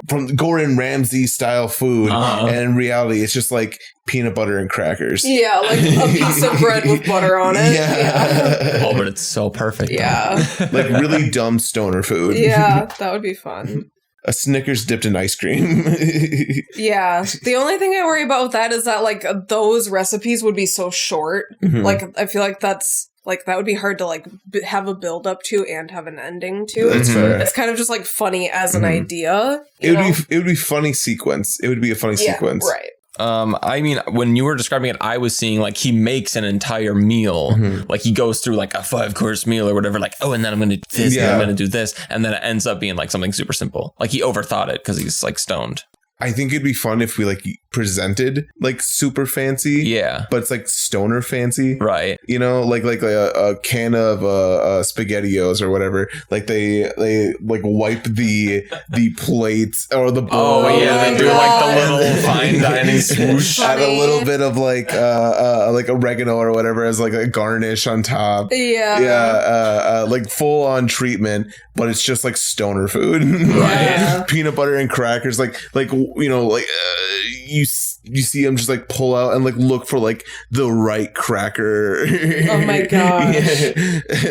from Gordon Ramsay style food, and in reality it's just like peanut butter and crackers. Yeah, like a piece of bread with butter on it. Yeah. Oh, but it's so perfect. Yeah. Like really dumb stoner food. Yeah, that would be fun. A Snickers dipped in ice cream. Yeah. The only thing I worry about with that is that like those recipes would be so short. Like I feel like that's like that would be hard to like have a build up to and have an ending to. That's fair. It's kind of just like funny as an idea. It would be funny sequence. It would be a funny sequence. Right. I mean, when you were describing it, I was seeing like he makes an entire meal. Like he goes through like a 5-course meal or whatever. Like, oh, and then I'm going to do this, and I'm going to do this, and then it ends up being like something super simple. Like he overthought it because he's like stoned. I think it'd be fun if we like presented like super fancy. Yeah. But it's like stoner fancy. Right. Like a can of SpaghettiOs or whatever. Like they like wipe the plates or the bowl. Oh yeah, they do like the little fine dining swoosh. Add a little bit of like oregano or whatever as like a garnish on top. Yeah. Yeah. Like full on treatment, but it's just like stoner food. Yeah. Peanut butter and crackers. You see him just like pull out and like look for like the right cracker. Oh my gosh.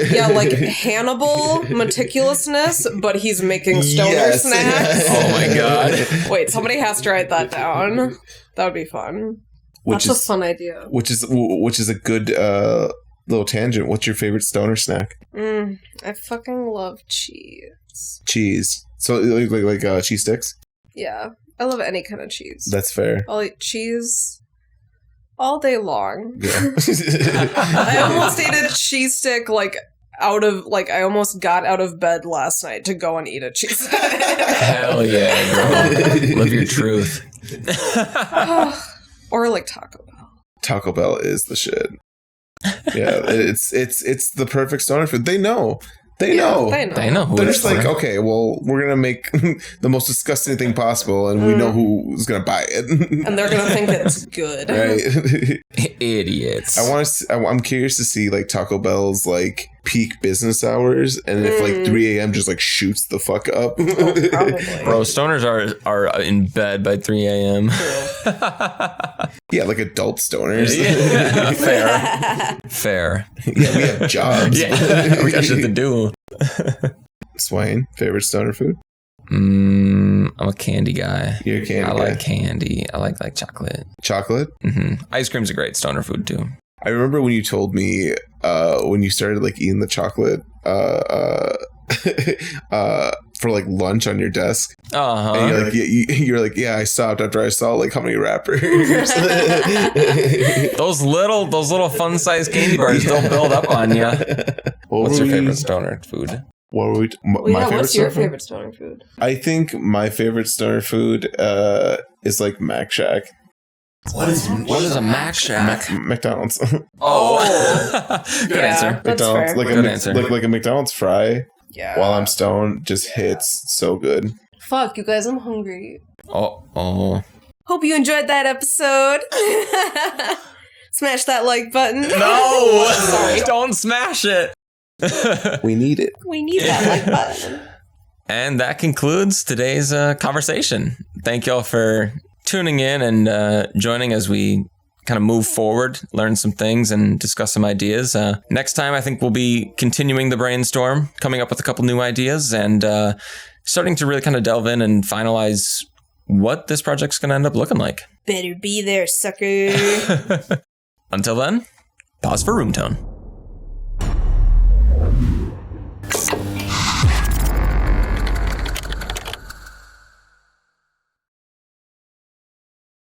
Yeah, like Hannibal meticulousness, but he's making stoner snacks. Oh my god. Wait, somebody has to write that down. That would be fun. That's a fun idea. Which is a good little tangent. What's your favorite stoner snack? I fucking love cheese. Cheese. So like cheese sticks? Yeah. I love any kind of cheese. That's fair. I'll eat cheese all day long. Yeah. I almost ate a cheese stick I almost got out of bed last night to go and eat a cheese stick. Hell yeah, girl. Live your truth. Or like Taco Bell. Taco Bell is the shit. Yeah, it's the perfect stoner food. They know. They know. They know who They're it just is. like, okay, well, we're going to make the most disgusting thing possible, and we know who's going to buy it. And they're going to think it's good. Right? Idiots. I'm curious to see like Taco Bell's like peak business hours, and if like 3 a.m. just like shoots the fuck up. Probably. Bro, stoners are in bed by 3 a.m. Yeah, like adult stoners. Fair. Yeah, we have jobs. Yeah, we got shit to do. Swain, favorite stoner food? I'm a candy guy. You're a candy I guy. like candy. I like chocolate. Chocolate? Ice cream's a great stoner food too. I remember when you told me when you started like eating the chocolate for like lunch on your desk. And you're like, you're like, yeah, I stopped after I saw like how many wrappers. Those little fun sized candy bars don't build up on you. What's your favorite stoner food? What were we? What's your favorite stoner food? I think my favorite stoner food is like Mac Shack. What is a Mac Shack? McDonald's. Oh, good answer. That's McDonald's, fair. like Good answer. like a McDonald's fry Yeah. while I'm stoned just hits so good. Fuck, you guys, I'm hungry. Oh. Hope you enjoyed that episode. Smash that like button. No, Sorry. don't smash it. We need it. We need that like button. And that concludes today's conversation. Thank y'all for tuning in and joining as we kind of move forward, learn some things, and discuss some ideas. Next time, I think we'll be continuing the brainstorm, coming up with a couple new ideas, and starting to really kind of delve in and finalize what this project's going to end up looking like. Better be there, sucker. Until then, pause for room tone.